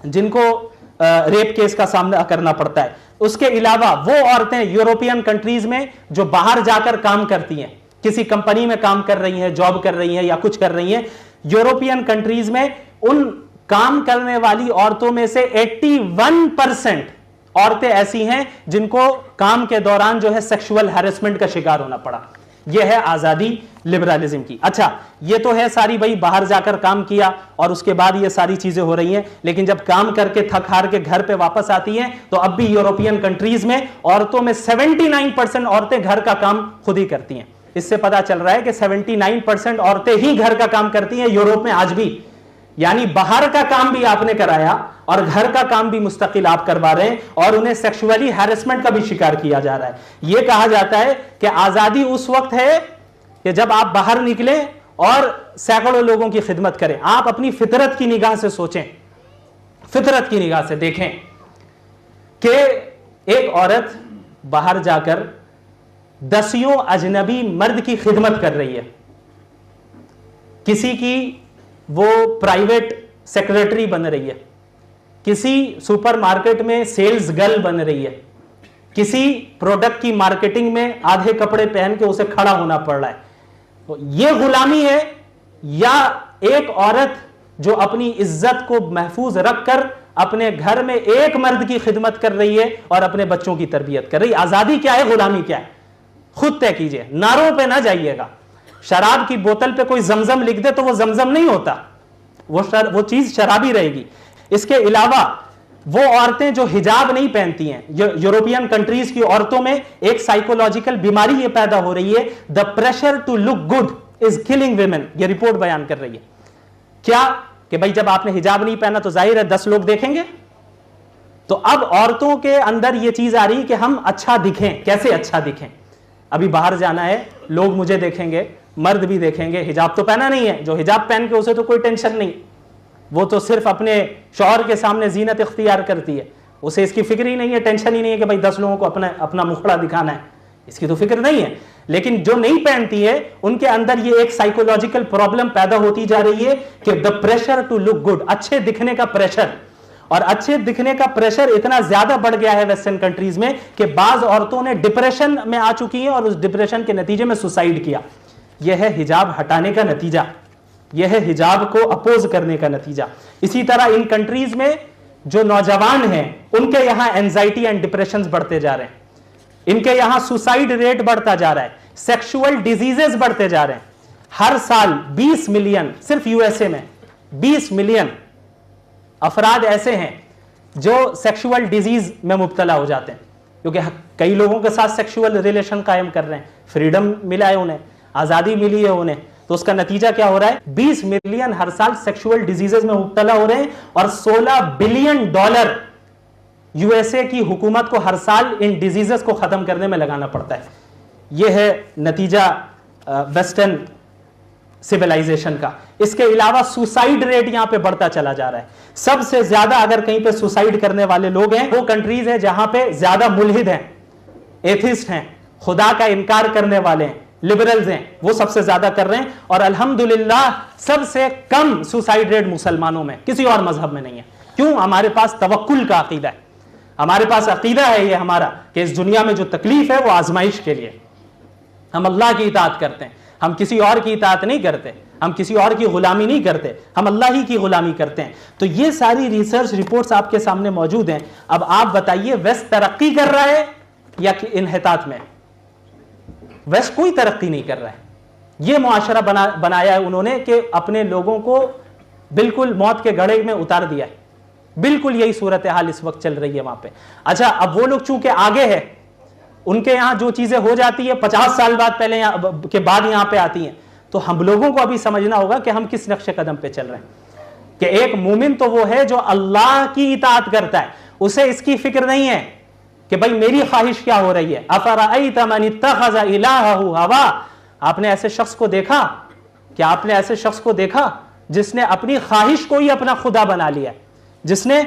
जिनको रेप केस का सामना करना पड़ता है। उसके अलावा वो औरतें यूरोपियन कंट्रीज में जो बाहर जाकर काम करती हैं, किसी कंपनी में काम कर रही हैं, जॉब कर रही हैं या कुछ कर रही हैं, यूरोपियन कंट्रीज में उन काम करने वाली औरतों में से 81% औरतें ऐसी हैं जिनको काम के दौरान जो है सेक्सुअल हैरेसमेंट का शिकार होना पड़ा। यह है आजादी लिबरलिज्म की। अच्छा, ये तो है सारी भाई बाहर जाकर काम किया और उसके बाद ये सारी चीजें हो रही हैं, लेकिन जब काम करके थक हार के घर पे वापस आती हैं तो अब भी यूरोपियन कंट्रीज में औरतों में 79% औरतें घर का काम खुद ही करती हैं। इससे पता चल रहा है कि 79% औरतें ही घर का काम करती हैं यूरोप में आज भी। यानी बाहर का काम भी आपने कराया और घर का काम भी मुस्तकिल आप करवा रहे हैं, और उन्हें सेक्सुअली हैरेसमेंट का भी शिकार किया जा रहा है। यह कहा जाता है कि आजादी उस वक्त है कि जब आप बाहर निकले और सैकड़ों लोगों की खिदमत करें, आप अपनी फितरत की निगाह से सोचें, फितरत की निगाह से देखें कि एक औरत बाहर जाकर दसियों अजनबी मर्द की खिदमत कर रही है, किसी की वो प्राइवेट सेक्रेटरी बन रही है, किसी सुपरमार्केट में सेल्स गर्ल बन रही है, किसी प्रोडक्ट की मार्केटिंग में आधे कपड़े पहन के उसे खड़ा होना पड़ रहा है। तो ये गुलामी है या एक औरत जो अपनी इज्जत को महफूज रखकर अपने घर में एक मर्द की खिदमत कर रही है और अपने बच्चों की तरबियत कर रही है? आजादी क्या है, गुलामी क्या है? खुद तय कीजिए, नारों पे ना जाइएगा। शराब की बोतल पे कोई जमजम लिख दे तो वो जमजम नहीं होता, वो चीज शराबी रहेगी। इसके अलावा वो औरतें जो हिजाब नहीं पहनती हैं, यूरोपियन कंट्रीज की औरतों में एक साइकोलॉजिकल बीमारी ये पैदा हो रही है, the pressure to look good is killing women. ये रिपोर्ट बयान कर रही है क्या कि भाई जब आपने हिजाब नहीं पहना तो जाहिर है 10 लोग देखेंगे। तो अब औरतों के अंदर ये चीज आ रही कि हम अच्छा दिखें। कैसे अच्छा दिखें? अभी बाहर जाना है, लोग मुझे देखेंगे, मर्द भी देखेंगे, हिजाब तो पहना नहीं है। जो हिजाब पहन के उसे तो कोई टेंशन नहीं, वो तो सिर्फ अपने शौहर के सामने जीनत इख्तियार करती है, उसे इसकी फिक्र ही नहीं है, टेंशन ही नहीं है कि भाई 10 लोगों को अपना मुखड़ा दिखाना है, इसकी तो फिक्र नहीं है। लेकिन जो नहीं पहनती है उनके अंदर ये एक साइकोलॉजिकल प्रॉब्लम पैदा होती जा रही है कि the pressure to look good, अच्छे दिखने का प्रेशर। और अच्छे दिखने का प्रेशर इतना ज्यादा बढ़ गया है वेस्टर्न कंट्रीज में कि बाज औरतों ने डिप्रेशन में आ चुकी हैं और उस डिप्रेशन के नतीजे में सुसाइड किया। यह है हिजाब हटाने का नतीजा, यह है हिजाब को अपोज करने का नतीजा। इसी तरह इन कंट्रीज में जो नौजवान हैं उनके यहां एंजाइटी एंड डिप्रेशन बढ़ते जा रहे हैं, इनके यहां सुसाइड रेट बढ़ता जा रहा है, सेक्सुअल डिजीजेस बढ़ते जा रहे हैं। हर साल 20 मिलियन, सिर्फ यूएसए में 20 मिलियन अफराद ऐसे हैं जो सेक्सुअल डिजीज में मुब्तला हो जाते हैं, क्योंकि कई लोगों के साथ सेक्सुअल रिलेशन कायम कर रहे हैं, फ्रीडम मिला है उन्हें, आजादी मिली है उन्हें। तो उसका नतीजा क्या हो रहा है? 20 मिलियन हर साल सेक्सुअल डिजीजेस में मुब्तला हो रहे हैं और $16 बिलियन यूएसए की हुकूमत को हर साल इन डिजीजेस को खत्म करने में लगाना पड़ता है। यह है नतीजा वेस्टर्न सिविलाइजेशन का। इसके अलावा सुसाइड रेट यहां पे बढ़ता चला जा रहा है। सबसे ज्यादा अगर कहीं पे सुसाइड करने वाले लोग हैं वो कंट्रीज हैं जहां पे ज्यादा मुल्हिद हैं, एथिस्ट हैं, खुदा का इनकार करने वाले हैं, लिबरल्स हैं, वो सबसे ज्यादा कर रहे हैं। और अल्हम्दुलिल्लाह सबसे कम सुसाइड रेट मुसलमानों में, किसी और मजहब में नहीं है। क्यों? हमारे पास तवक्कुल का अकीदा है, हमारे पास अकीदा है ये हमारा कि इस दुनिया में जो तकलीफ है वो आजमाइश के लिए। हम अल्लाह की इताअत करते हैं, हम किसी और की इताअत नहीं करते, हम किसी और की गुलामी नहीं करते, हम अल्लाह ही की गुलामी करते हैं। तो ये सारी रिसर्च रिपोर्ट्स आपके सामने मौजूद हैं। अब आप बताइए वेस्ट तरक्की कर रहा है या कि इन्हितात में? वेस्ट कोई तरक्की नहीं कर रहा है। यह मुआशरा बनाया है उन्होंने कि अपने लोगों को बिल्कुल मौत के गड्ढे में उतार दिया है। बिल्कुल यही सूरत हाल इस वक्त चल रही है वहां पे। अच्छा, अब वो लोग चूंकि आगे है, उनके यहां जो चीजें हो जाती है 50 साल बाद पहले के बाद यहां पे आती हैं, तो हम लोगों को अभी समझना होगा कि हम किस नक्शे कदम पे चल रहे हैं। कि एक मोमिन तो वो है जो अल्लाह की इताअत करता है, उसे इसकी फिक्र नहीं है कि भाई मेरी ख्वाहिश क्या हो रही है। अफराअयत मन इत्तखज़ इलाहहु हवा, आपने ऐसे शख्स को देखा? क्या आपने ऐसे शख्स को देखा जिसने अपनी ख्वाहिश को ही अपना खुदा बना लिया है, जिसने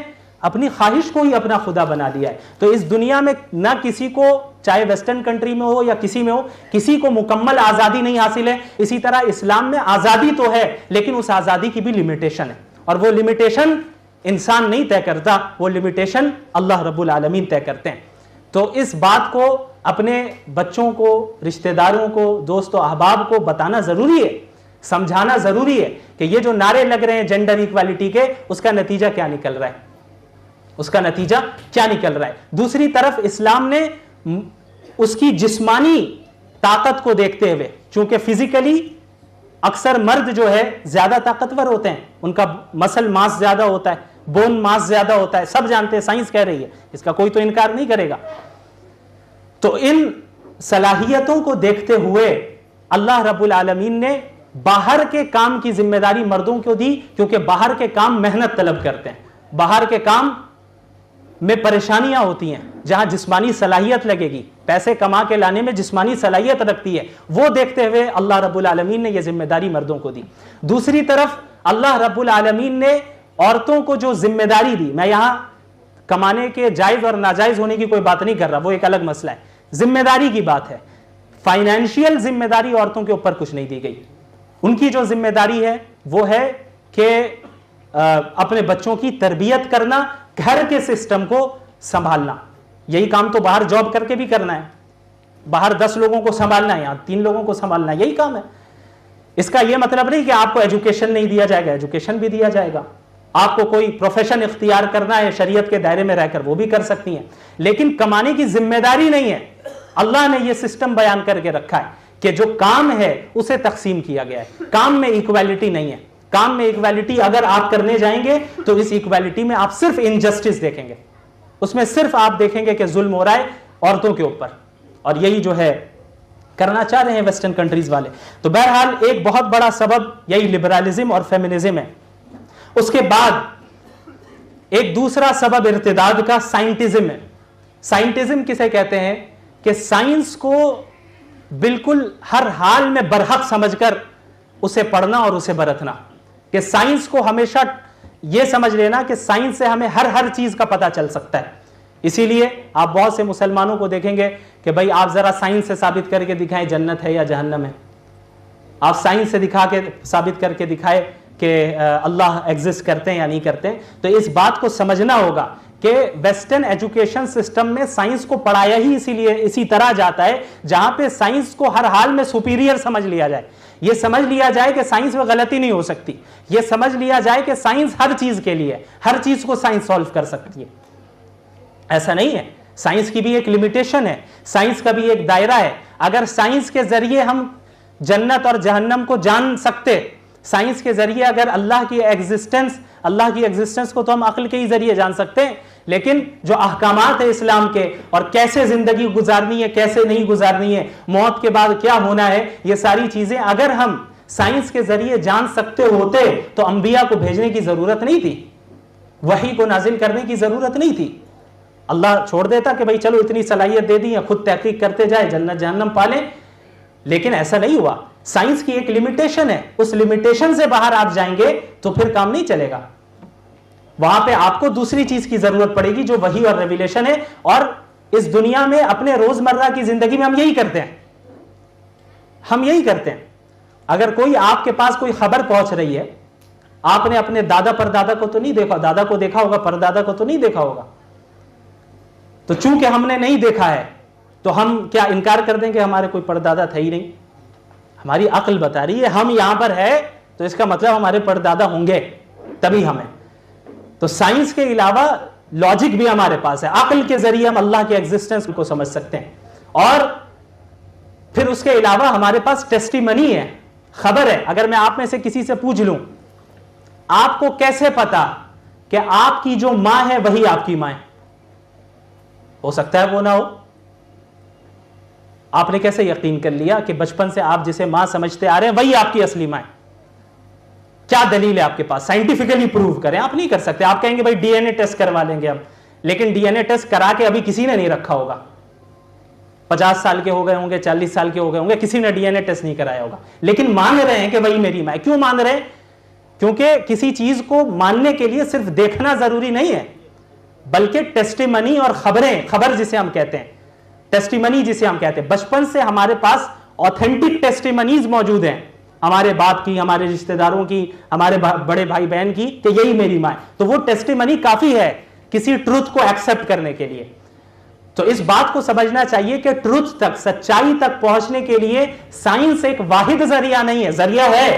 अपनी ख्वाहिश को ही अपना खुदा बना लिया है? तो इस दुनिया में ना किसी को, चाहे वेस्टर्न कंट्री में हो या किसी में हो, किसी को मुकम्मल आजादी नहीं हासिल है। इसी तरह इस्लाम में आजादी तो है, लेकिन उस आजादी की भी लिमिटेशन है, और वो लिमिटेशन इंसान नहीं तय करता, वो लिमिटेशन अल्लाह रब्बुल आलमीन तय करते हैं। तो इस बात को अपने बच्चों को, रिश्तेदारों को, दोस्तों अहबाब को बताना जरूरी है, समझाना जरूरी है कि ये जो नारे लग रहे हैं जेंडर इक्वालिटी के, उसका नतीजा क्या निकल रहा है, उसका नतीजा क्या निकल रहा है। दूसरी तरफ इस्लाम ने उसकी जिस्मानी ताकत को देखते हुए, चूंकि फिजिकली अक्सर मर्द जो है ज्यादा ताकतवर होते हैं, उनका मसल मास ज्यादा होता है, बोन मास ज्यादा होता है, सब जानते हैं, साइंस कह रही है, इसका कोई तो इनकार नहीं करेगा। तो इन सलाहियतों को देखते हुए अल्लाह रब्बुल आलमीन ने बाहर के काम की जिम्मेदारी मर्दों को दी, क्योंकि बाहर के काम मेहनत तलब करते हैं, बाहर के काम में परेशानियां होती हैं, जहां जिस्मानी सलाहियत लगेगी, पैसे कमा के लाने में जिस्मानी सलाहियत रखती है, वो देखते हुए अल्लाह रब्बुल आलमीन ने यह जिम्मेदारी मर्दों को दी। दूसरी तरफ अल्लाह रब्बुल आलमीन ने औरतों को जो जिम्मेदारी दी, मैं यहां कमाने के जायज और नाजायज होने की कोई बात नहीं कर रहा, वो एक अलग मसला है, जिम्मेदारी की बात है। फाइनेंशियल जिम्मेदारी औरतों के ऊपर कुछ नहीं दी गई। उनकी जो जिम्मेदारी है वो है कि अपने बच्चों की तरबियत करना, घर के सिस्टम को संभालना। यही काम तो बाहर जॉब करके भी करना है, बाहर 10 लोगों को संभालना है, यहां 3 लोगों को संभालना है, यही काम है। इसका यह मतलब नहीं कि आपको एजुकेशन नहीं दिया जाएगा, एजुकेशन भी दिया जाएगा। आपको कोई प्रोफेशन इख्तियार करना है शरीयत के दायरे में रहकर, वो भी कर सकती हैं, लेकिन कमाने की जिम्मेदारी नहीं है। अल्लाह ने यह सिस्टम बयान करके रखा है कि जो काम है उसे तकसीम किया गया है। काम में इक्वालिटी नहीं है। काम में इक्वालिटी अगर आप करने जाएंगे तो इस इक्वालिटी में आप सिर्फ इनजस्टिस देखेंगे, उसमें सिर्फ आप देखेंगे कि जुल्म हो रहा है औरतों के ऊपर, और यही जो है करना चाह रहे हैं वेस्टर्न कंट्रीज वाले। तो बहरहाल एक बहुत बड़ा सबब यही लिबरलिज्म और फेमिनिज्म है। उसके बाद एक दूसरा सबब इर्तिदाद का साइंटिज्म है। साइंटिज्म किसे कहते हैं कि साइंस को बिल्कुल हर हाल में बरहक समझकर उसे पढ़ना और उसे बरतना, कि साइंस को हमेशा यह समझ लेना कि साइंस से हमें हर चीज का पता चल सकता है। इसीलिए आप बहुत से मुसलमानों को देखेंगे कि भाई आप जरा साइंस से साबित करके दिखाएं जन्नत है या जहन्नम है, आप साइंस से दिखा के साबित करके दिखाए कि अल्लाह एग्जिस्ट करते हैं या नहीं करते हैं। तो इस बात को समझना होगा कि वेस्टर्न एजुकेशन सिस्टम में साइंस को पढ़ाया ही इसीलिए इसी तरह जाता है जहां पे साइंस को हर हाल में सुपीरियर समझ लिया जाए। यह समझ लिया जाए कि साइंस में गलती नहीं हो सकती, यह समझ लिया जाए कि साइंस हर चीज के लिए, हर चीज को साइंस सॉल्व कर सकती है। ऐसा नहीं है, साइंस की भी एक लिमिटेशन है, साइंस का भी एक दायरा है। अगर साइंस के जरिए हम जन्नत और जहन्नम को जान सकते, साइंस के जरिए अगर अल्लाह की एग्जिस्टेंस को तो हम अक्ल के ही जरिए जान सकते हैं, लेकिन जो अहकामात है इस्लाम के और कैसे जिंदगी गुजारनी है, कैसे नहीं गुजारनी है, मौत के बाद क्या होना है, ये सारी चीजें अगर हम साइंस के जरिए जान सकते होते तो अंबिया को भेजने की जरूरत नहीं थी, वही को नाजिल करने की जरूरत नहीं थी। अल्लाह छोड़ देता कि भाई चलो इतनी सलाहियत दे दी, खुद तहकीक करते जाए, जन्नत जहन्नम पाले, लेकिन ऐसा नहीं हुआ। साइंस की एक लिमिटेशन है, उस लिमिटेशन से बाहर आप जाएंगे तो फिर काम नहीं चलेगा। वहां पे आपको दूसरी चीज की जरूरत पड़ेगी जो वही और रेविलेशन है। और इस दुनिया में अपने रोजमर्रा की जिंदगी में हम यही करते हैं, हम यही करते हैं। अगर कोई आपके पास कोई खबर पहुंच रही है, आपने अपने दादा परदादा को तो नहीं देखा, दादा को देखा होगा, परदादा को तो नहीं देखा होगा, तो चूंकि हमने नहीं देखा है तो हम क्या इनकार कर देंगे हमारे कोई परदादा था ही नहीं? हमारी अक्ल बता रही है हम यहां पर है तो इसका मतलब हमारे परदादा होंगे तभी हमें। तो साइंस के अलावा लॉजिक भी हमारे पास है, अक्ल के जरिए हम अल्लाह के एग्जिस्टेंस को समझ सकते हैं। और फिर उसके अलावा हमारे पास टेस्टिमनी है, खबर है। अगर मैं आप में से किसी से पूछ लूं आपको कैसे पता कि आपकी जो मां है वही आपकी मां है, हो सकता है वो ना हो। आपने कैसे यकीन कर लिया कि बचपन से आप जिसे मां समझते आ रहे हैं वही आपकी असली मां है? क्या दलील है आपके पास? साइंटिफिकली प्रूव करें। आप नहीं कर सकते। आप कहेंगे भाई डीएनए टेस्ट करवा लेंगे हम, लेकिन डीएनए टेस्ट करा के अभी किसी ने नहीं रखा होगा। 50 साल के हो गए होंगे, 40 साल के हो गए होंगे, किसी ने डीएनए टेस्ट नहीं कराया होगा, लेकिन मान रहे हैं कि वही मेरी मां है। क्यों मान रहे हैं? क्योंकि किसी चीज को मानने के लिए सिर्फ देखना जरूरी नहीं है, बल्कि टेस्टिमनी और खबरें, खबर जिसे हम कहते हैं, टेस्टिमनी जिसे हम कहते हैं, बचपन से हमारे पास ऑथेंटिक टेस्टिमनीज मौजूद हैं, हमारे बाप की, हमारे रिश्तेदारों की, हमारे बड़े भाई बहन की, कि यही मेरी मां है। तो वो टेस्टिमनी काफी है किसी ट्रुथ को एक्सेप्ट करने के लिए। तो इस बात को समझना चाहिए कि ट्रुथ तक, सच्चाई तक पहुंचने के लिए साइंस एक वाहिद जरिया नहीं है। जरिया है,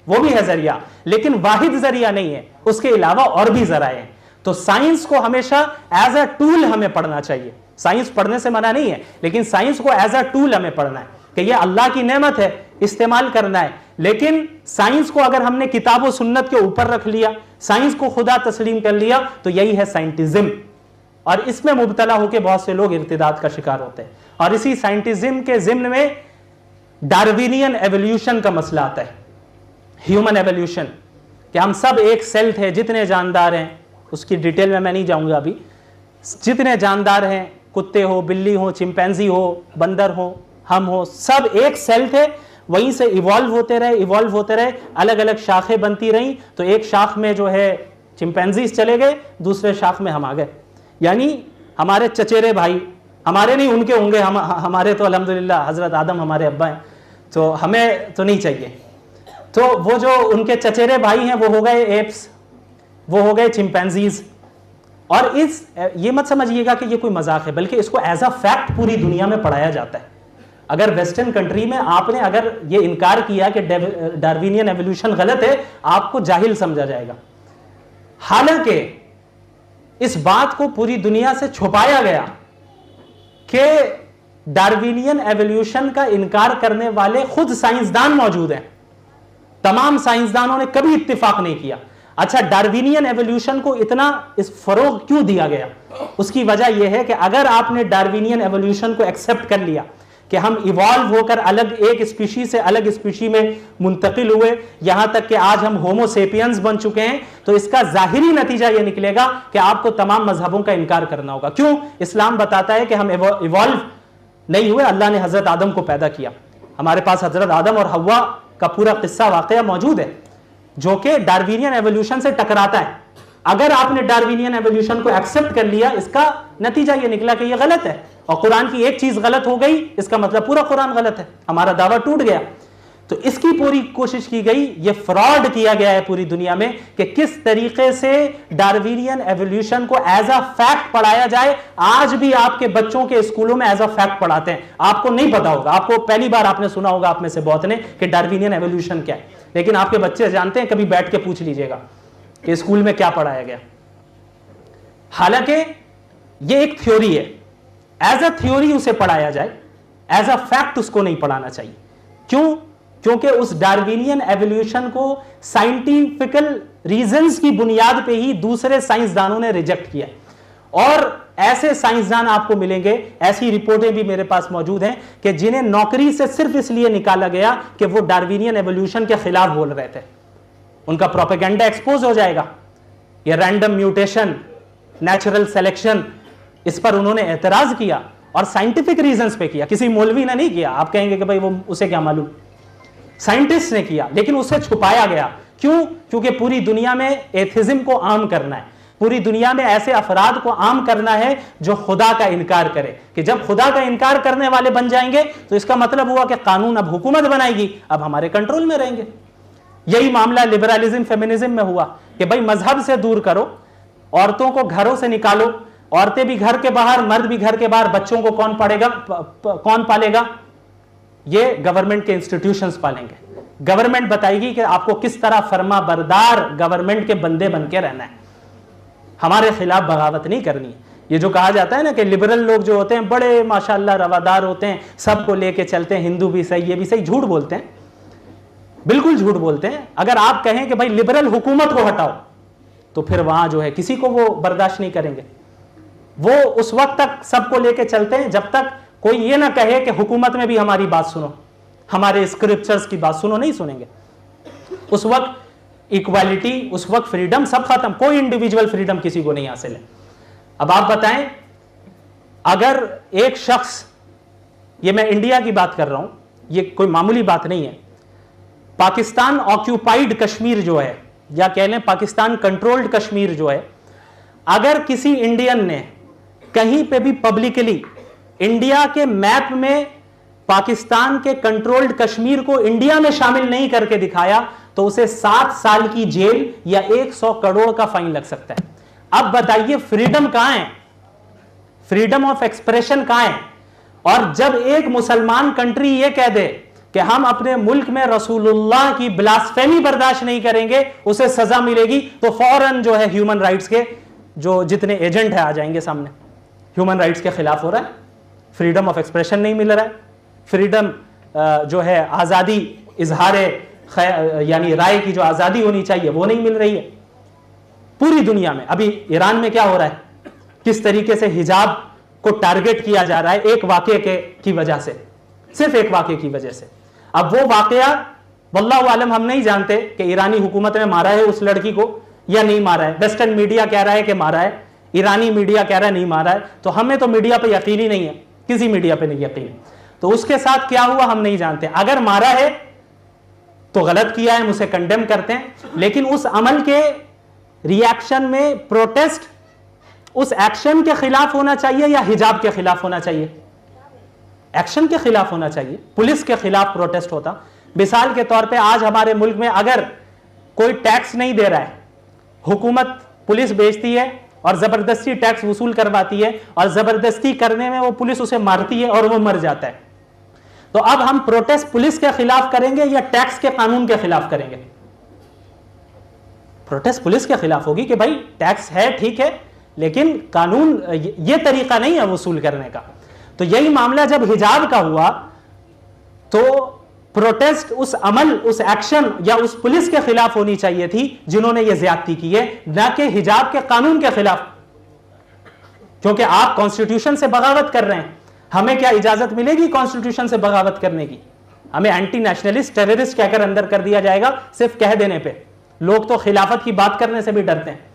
वो भी है जरिया, लेकिन वाहिद जरिया नहीं है, उसके अलावा और भी जराए हैं। तो साइंस को हमेशा एज अ टूल हमें पढ़ना चाहिए। साइंस पढ़ने से मना नहीं है, लेकिन साइंस को एज अ टूल हमें पढ़ना है कि यह अल्लाह की नेमत है, इस्तेमाल करना है। लेकिन साइंस को अगर हमने किताब और सुन्नत के ऊपर रख लिया, साइंस को खुदा तस्लीम कर लिया, तो यही है साइंटिज्म। और इसमें मुब्तला होकर बहुत से लोग इर्तिदाद का शिकार होते हैं। और इसी साइंटिज्म के जिम्न में डार्विनियन एवोल्यूशन का मसला आता है, ह्यूमन एवोल्यूशन, कि हम सब एक सेल थे, जितने जानदार हैं, उसकी डिटेल में मैं नहीं जाऊंगा अभी, जितने जानदार हैं, कुत्ते हो, बिल्ली हो, चिंपैंजी हो, बंदर हो, हम हो, सब एक सेल थे, वहीं से इवॉल्व होते रहे, अलग अलग शाखें बनती रहीं। तो एक शाख में जो है चिंपैंजीज चले गए, दूसरे शाख में हम आ गए। यानी हमारे चचेरे भाई, हमारे नहीं उनके होंगे, हमारे तो अल्हम्दुलिल्लाह हजरत आदम हमारे अब्बा हैं, तो हमें तो नहीं चाहिए। तो वो जो उनके चचेरे भाई हैं वो हो गए एप्स, वो हो गए चिंपैंजीज। और ये मत समझिएगा कि ये कोई मजाक है, बल्कि इसको एज अ फैक्ट पूरी दुनिया में पढ़ाया जाता है। अगर वेस्टर्न कंट्री में आपने अगर ये इनकार किया कि डार्विनियन एवोल्यूशन गलत है, आपको जाहिल समझा जाएगा। हालांकि इस बात को पूरी दुनिया से छुपाया गया कि डार्विनियन एवोल्यूशन का इनकार करने वाले खुद साइंसदान मौजूद हैं। तमाम साइंसदानों ने कभी इत्तेफाक नहीं किया। अच्छा, डार्विनियन एवोल्यूशन को इतना इस फरोग क्यों दिया गया? उसकी वजह यह है कि अगर आपने डार्विनियन एवोल्यूशन को एक्सेप्ट कर लिया कि हम इवॉल्व होकर अलग एक स्पीशी से अलग स्पीशी में मुंतकिल हुए, यहां तक कि आज हम होमो सेपियंस बन चुके हैं, तो इसका जाहिरी नतीजा यह निकलेगा कि आपको तमाम मजहबों का इनकार करना होगा। क्यों? इस्लाम बताता है कि हम इवॉल्व नहीं हुए, अल्लाह ने हजरत आदम को पैदा किया। हमारे पास हजरत आदम और हव्वा का पूरा किस्सा वाकया मौजूद है जो कि डार्विनियन एवोल्यूशन से टकराता है। अगर आपने डार्विनियन एवोल्यूशन को एक्सेप्ट कर लिया, इसका नतीजा यह निकला कि यह गलत है, और कुरान की एक चीज गलत हो गई, इसका मतलब पूरा कुरान गलत है, हमारा दावा टूट गया। तो इसकी पूरी कोशिश की गई, यह फ्रॉड किया गया है पूरी दुनिया में कि किस तरीके से डार्विनियन एवोल्यूशन को एज अ फैक्ट पढ़ाया जाए। आज भी आपके बच्चों के स्कूलों में एज अ फैक्ट पढ़ाते हैं। आपको नहीं पता होगा, आपको पहली बार आपने सुना होगा आप में से बहुत ने कि डार्विनियन एवोल्यूशन क्या है, लेकिन आपके बच्चे जानते हैं, कभी बैठ के पूछ लीजिएगा कि स्कूल में क्या पढ़ाया गया। हालांकि यह एक थ्योरी है, एज अ थ्योरी उसे पढ़ाया जाए, एज अ फैक्ट उसको नहीं पढ़ाना चाहिए। क्यों? क्योंकि उस डार्विनियन एवोल्यूशन को साइंटिफिकल रीजंस की बुनियाद पे ही दूसरे साइंसदानों ने रिजेक्ट किया, और ऐसे साइंसदान आपको मिलेंगे, ऐसी रिपोर्टें भी मेरे पास मौजूद हैं कि जिन्हें नौकरी से सिर्फ इसलिए निकाला गया कि वो डार्विनियन एवोल्यूशन के खिलाफ बोल रहे थे। उनका प्रोपेगेंडा एक्सपोज हो जाएगा। ये रैंडम म्यूटेशन, नेचुरल सिलेक्शन, इस पर उन्होंने एतराज किया और साइंटिफिक रीजंस पे किया। किसी मौलवी ने नहीं किया। आप कहेंगे कि भाई वो उसे क्या मालूम, साइंटिस्ट ने किया, लेकिन उसे छुपाया गया। क्यों? क्योंकि पूरी दुनिया में एथिज्म को आम करना है, पूरी दुनिया में ऐसे अफराद को आम करना है जो खुदा का इनकार करे। कि जब खुदा का इनकार करने वाले बन जाएंगे तो इसका मतलब हुआ कि कानून अब हुकूमत बनाएगी, अब हमारे कंट्रोल में रहेंगे। यही मामला लिबरलिज्म फेमिनिज्म में हुआ कि भाई मजहब से दूर करो, औरतों को घरों से निकालो, औरतें भी घर के बाहर, मर्द भी घर के बाहर, बच्चों को कौन पढ़ेगा, कौन पालेगा? ये गवर्नमेंट के इंस्टीट्यूशंस पालेंगे। गवर्नमेंट बताएगी कि आपको किस तरह फर्मा बरदार गवर्नमेंट के बंदे बन के रहना है, हमारे खिलाफ बगावत नहीं करनी है। ये जो कहा जाता है ना कि लिबरल लोग जो होते हैं बड़े माशाल्लाह रवादार होते हैं, सबको लेके चलते हैं, हिंदू भी सही, ये भी सही, झूठ बोलते हैं, बिल्कुल झूठ बोलते हैं। अगर आप कहें कि भाई लिबरल हुकूमत को हटाओ, तो फिर वहां जो है किसी को वो बर्दाश्त नहीं करेंगे। वो उस वक्त तक सबको लेके चलते हैं जब तक कोई ये ना कहे कि हुकूमत में भी हमारी बात सुनो, हमारे स्क्रिप्चर्स की बात सुनो, नहीं सुनेंगे। उस वक्त इक्वालिटी, उस वक्त फ्रीडम सब खत्म, कोई इंडिविजुअल फ्रीडम किसी को नहीं हासिल है। अब आप बताएं, अगर एक शख्स, ये मैं इंडिया की बात कर रहा हूं, ये कोई मामूली बात नहीं है, पाकिस्तान ऑक्यूपाइड कश्मीर जो है, या कह लें पाकिस्तान कंट्रोल्ड कश्मीर जो है, अगर किसी इंडियन ने कहीं पे भी पब्लिकली इंडिया के मैप में पाकिस्तान के कंट्रोल्ड कश्मीर को इंडिया में शामिल नहीं करके दिखाया, तो उसे 7 साल की जेल या 100 करोड़ का फाइन लग सकता है। अब बताइए फ्रीडम कहां है, फ्रीडम ऑफ एक्सप्रेशन कहां है? और जब एक मुसलमान कंट्री यह कह दे कि हम अपने मुल्क में रसूलुल्लाह की ब्लास्फेमी बर्दाश्त नहीं करेंगे, उसे सजा मिलेगी, तो फौरन जो है ह्यूमन राइट्स के जो जितने एजेंट है आ जाएंगे सामने। ह्यूमन राइट्स के खिलाफ हो रहा है, फ्रीडम ऑफ एक्सप्रेशन नहीं मिल रहा है, फ्रीडम जो है आज़ादी इजहार यानी राय की जो आज़ादी होनी चाहिए वो नहीं मिल रही है पूरी दुनिया में। अभी ईरान में क्या हो रहा है, किस तरीके से हिजाब को टारगेट किया जा रहा है एक वाकये की वजह से, सिर्फ एक वाकये की वजह से। अब वो वाकया वल्लाहु आलम हम नहीं जानते कि ईरानी हुकूमत ने मारा है उस लड़की को या नहीं मारा है। वेस्टर्न मीडिया कह रहा है कि मारा है, ईरानी मीडिया कह रहा है नहीं मारा है, तो हमें तो मीडिया पे यकीन ही नहीं है, किसी मीडिया पे नहीं यकीन। तो उसके साथ क्या हुआ हम नहीं जानते। अगर मारा है तो गलत किया है, हम उसे कंडेम करते हैं, लेकिन उस अमल के रिएक्शन में प्रोटेस्ट उस एक्शन के खिलाफ होना चाहिए या हिजाब के खिलाफ होना चाहिए? एक्शन के खिलाफ होना चाहिए। पुलिस के खिलाफ प्रोटेस्ट होता। मिसाल के तौर पे आज हमारे मुल्क में अगर कोई टैक्स नहीं दे रहा है, हुकूमत पुलिस भेजती है और जबरदस्ती टैक्स वसूल करवाती है, और जबरदस्ती करने में वो पुलिस उसे मारती है और वो मर जाता है, तो अब हम प्रोटेस्ट पुलिस के खिलाफ करेंगे या टैक्स के कानून के खिलाफ करेंगे? प्रोटेस्ट पुलिस के खिलाफ होगी कि भाई टैक्स है ठीक है, लेकिन कानून ये तरीका नहीं है वसूल करने का। तो यही मामला जब हिजाब का हुआ तो प्रोटेस्ट उस अमल, उस एक्शन या उस पुलिस के खिलाफ होनी चाहिए थी जिन्होंने ये ज्यादती की है, ना कि हिजाब के कानून के खिलाफ। क्योंकि आप कॉन्स्टिट्यूशन से बगावत कर रहे हैं। हमें क्या इजाजत मिलेगी कॉन्स्टिट्यूशन से बगावत करने की? हमें एंटी नेशनलिस्ट, टेररिस्ट कहकर अंदर कर दिया जाएगा सिर्फ कह देने पे। लोग तो खिलाफत की बात करने से भी डरते हैं।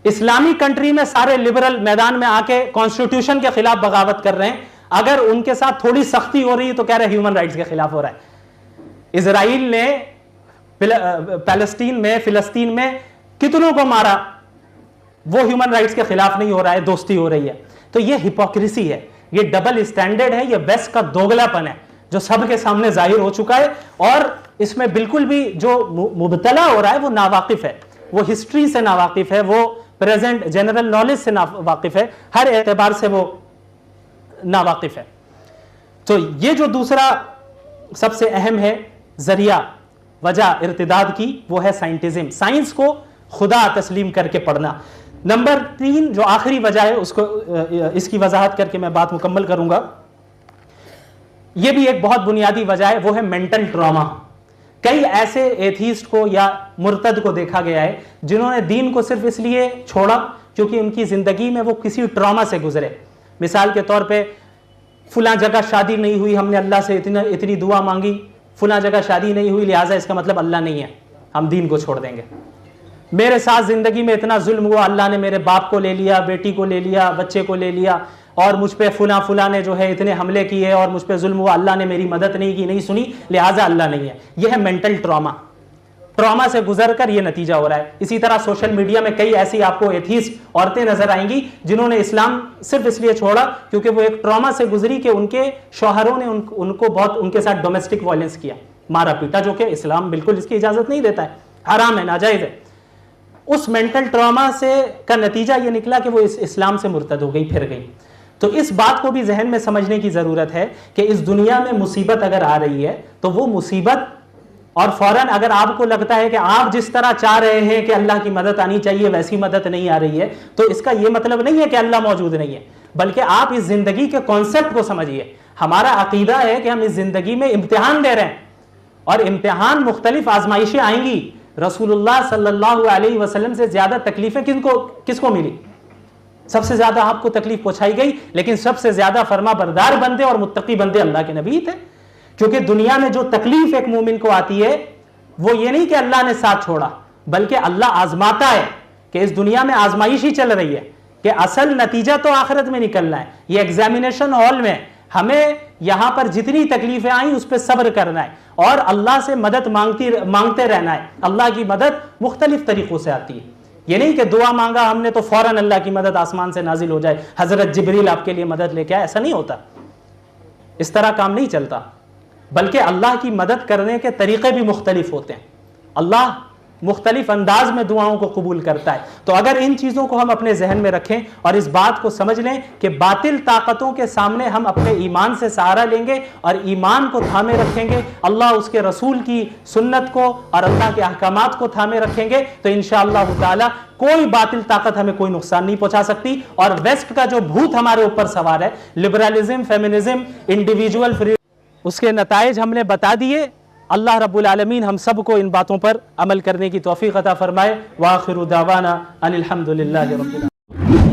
इस्लामी कंट्री में सारे लिबरल मैदान में आके कॉन्स्टिट्यूशन के खिलाफ बगावत कर रहे हैं। अगर उनके साथ थोड़ी सख्ती हो रही है तो कह रहे ह्यूमन राइट्स के खिलाफ हो रहा है। इजराइल ने फिलिस्तीन में कितनों को मारा, वो ह्यूमन राइट्स के खिलाफ नहीं हो रहा है, दोस्ती हो रही है। तो ये हिपोक्रेसी है, ये डबल स्टैंडर्ड है, ये वेस्ट का दोगलापन है जो सबके सामने जाहिर हो चुका है। और इसमें बिल्कुल भी जो मुबतला हो रहा है वो नावाकिफ है, वो हिस्ट्री से नावाकिफ है, वो प्रेजेंट जनरल नॉलेज से नावाकिफ है, हर एतबार से वो नावाकिफ है। तो ये जो दूसरा सबसे अहम है जरिया, वजह इर्तिदाद की, वो है साइंटिज्म, साइंस को खुदा तस्लीम करके पढ़ना। नंबर 3 जो आखिरी वजह है उसको इसकी वजाहत करके मैं बात मुकम्मल करूंगा। यह भी एक बहुत बुनियादी वजह है, वो है मेंटल ट्रॉमा। कई ऐसे एथीस्ट को या मुर्तद को देखा गया है जिन्होंने दीन को सिर्फ इसलिए छोड़ा क्योंकि उनकी जिंदगी में वो किसी ट्रॉमा से गुजरे। मिसाल के तौर पे फुला जगह शादी नहीं हुई, हमने अल्लाह से इतनी दुआ मांगी, फुला जगह शादी नहीं हुई, लिहाजा इसका मतलब अल्लाह नहीं है, हम दीन को छोड़ देंगे। मेरे साथ जिंदगी में इतना जुल्म हुआ, अल्लाह ने मेरे बाप को ले लिया, बेटी को ले लिया, बच्चे को ले लिया, और मुझ पे फुला ने जो है इतने हमले किए और मुझ पे जुल्म हुआ, अल्लाह ने मेरी मदद नहीं की, नहीं सुनी, लिहाजा अल्लाह नहीं है। यह है मेंटल ट्रॉमा। ट्रॉमा से गुजर कर यह नतीजा हो रहा है। इसी तरह सोशल मीडिया में कई ऐसी आपको एथीस्ट औरतें नजर आएंगी जिन्होंने इस्लाम सिर्फ इसलिए छोड़ा क्योंकि वो एक ट्रॉमा से गुजरी कि उनके शौहरों ने उनको बहुत उनके साथ डोमेस्टिक वायलेंस किया, मारा पीटा, जो कि इस्लाम बिल्कुल इसकी इजाजत नहीं देता है, हराम है, नाजायज है। उस मेंटल ट्रॉमा से का नतीजा ये निकला कि वो इस्लाम से मुर्तद हो गई, फिर गई। तो इस बात को भी जहन में समझने की जरूरत है कि इस दुनिया में मुसीबत अगर आ रही है तो वो मुसीबत, और फौरन अगर आपको लगता है कि आप जिस तरह चाह रहे हैं कि अल्लाह की मदद आनी चाहिए वैसी मदद नहीं आ रही है, तो इसका यह मतलब नहीं है कि अल्लाह मौजूद नहीं है, बल्कि आप इस जिंदगी के कॉन्सेप्ट को समझिए। हमारा अकीदा है कि हम इस जिंदगी में इम्तिहान दे रहे हैं और इम्तिहान मुख्तलिफ आजमाइशें आएंगी। रसूलुल्लाह सल्लल्लाहु अलैहि वसल्लम से ज्यादा तकलीफें किसको मिली? सबसे ज्यादा आपको तकलीफ पहुंचाई गई, लेकिन सबसे ज्यादा फरमा बरदार बंदे और मुत्तकी बंदे अल्लाह के नबी थे। क्योंकि दुनिया में जो तकलीफ एक मोमिन को आती है वो ये नहीं कि अल्लाह ने साथ छोड़ा, बल्कि अल्लाह आजमाता है कि इस दुनिया में आजमाइश ही चल रही है कि असल नतीजा तो आखिरत में निकलना है। ये एग्जामिनेशन हॉल में हमें यहां पर जितनी तकलीफें आई उस पर सब्र करना है और अल्लाह से मदद मांगते रहना है। अल्लाह की मदद मुख्तलिफ तरीकों से आती है। ये नहीं कि दुआ मांगा हमने तो फौरन अल्लाह की मदद आसमान से नाजिल हो जाए, हजरत जिब्रील आपके लिए मदद लेके आए, ऐसा नहीं होता। इस तरह काम नहीं चलता, बल्कि अल्लाह की मदद करने के तरीके भी मुख्तलिफ होते हैं। अल्लाह मुख्तलिफ अंदाज में दुआओं को कबूल करता है। तो अगर इन चीज़ों को हम अपने जहन में रखें और इस बात को समझ लें कि बातिल ताकतों के सामने हम अपने ईमान से सहारा लेंगे और ईमान को थामे रखेंगे, अल्लाह उसके रसूल की सुन्नत को और अल्लाह के अहकामात को थामे रखेंगे, तो इंशाअल्लाह ताला कोई बातिल ताकत हमें कोई नुकसान नहीं पहुंचा सकती। और वेस्ट का जो भूत हमारे ऊपर सवार है, लिबरलिज्म, फेमिनिज्म, इंडिविजुअल फ्री, उसके नताइज हमने बता दिए। अल्लाह रब्बुल आलमीन हम सब को इन बातों पर अमल करने की तौफीक अता फरमाए। व आखिरु दावाना अनिल हम्दुलिल्लाहि रब्बिल आलमीन।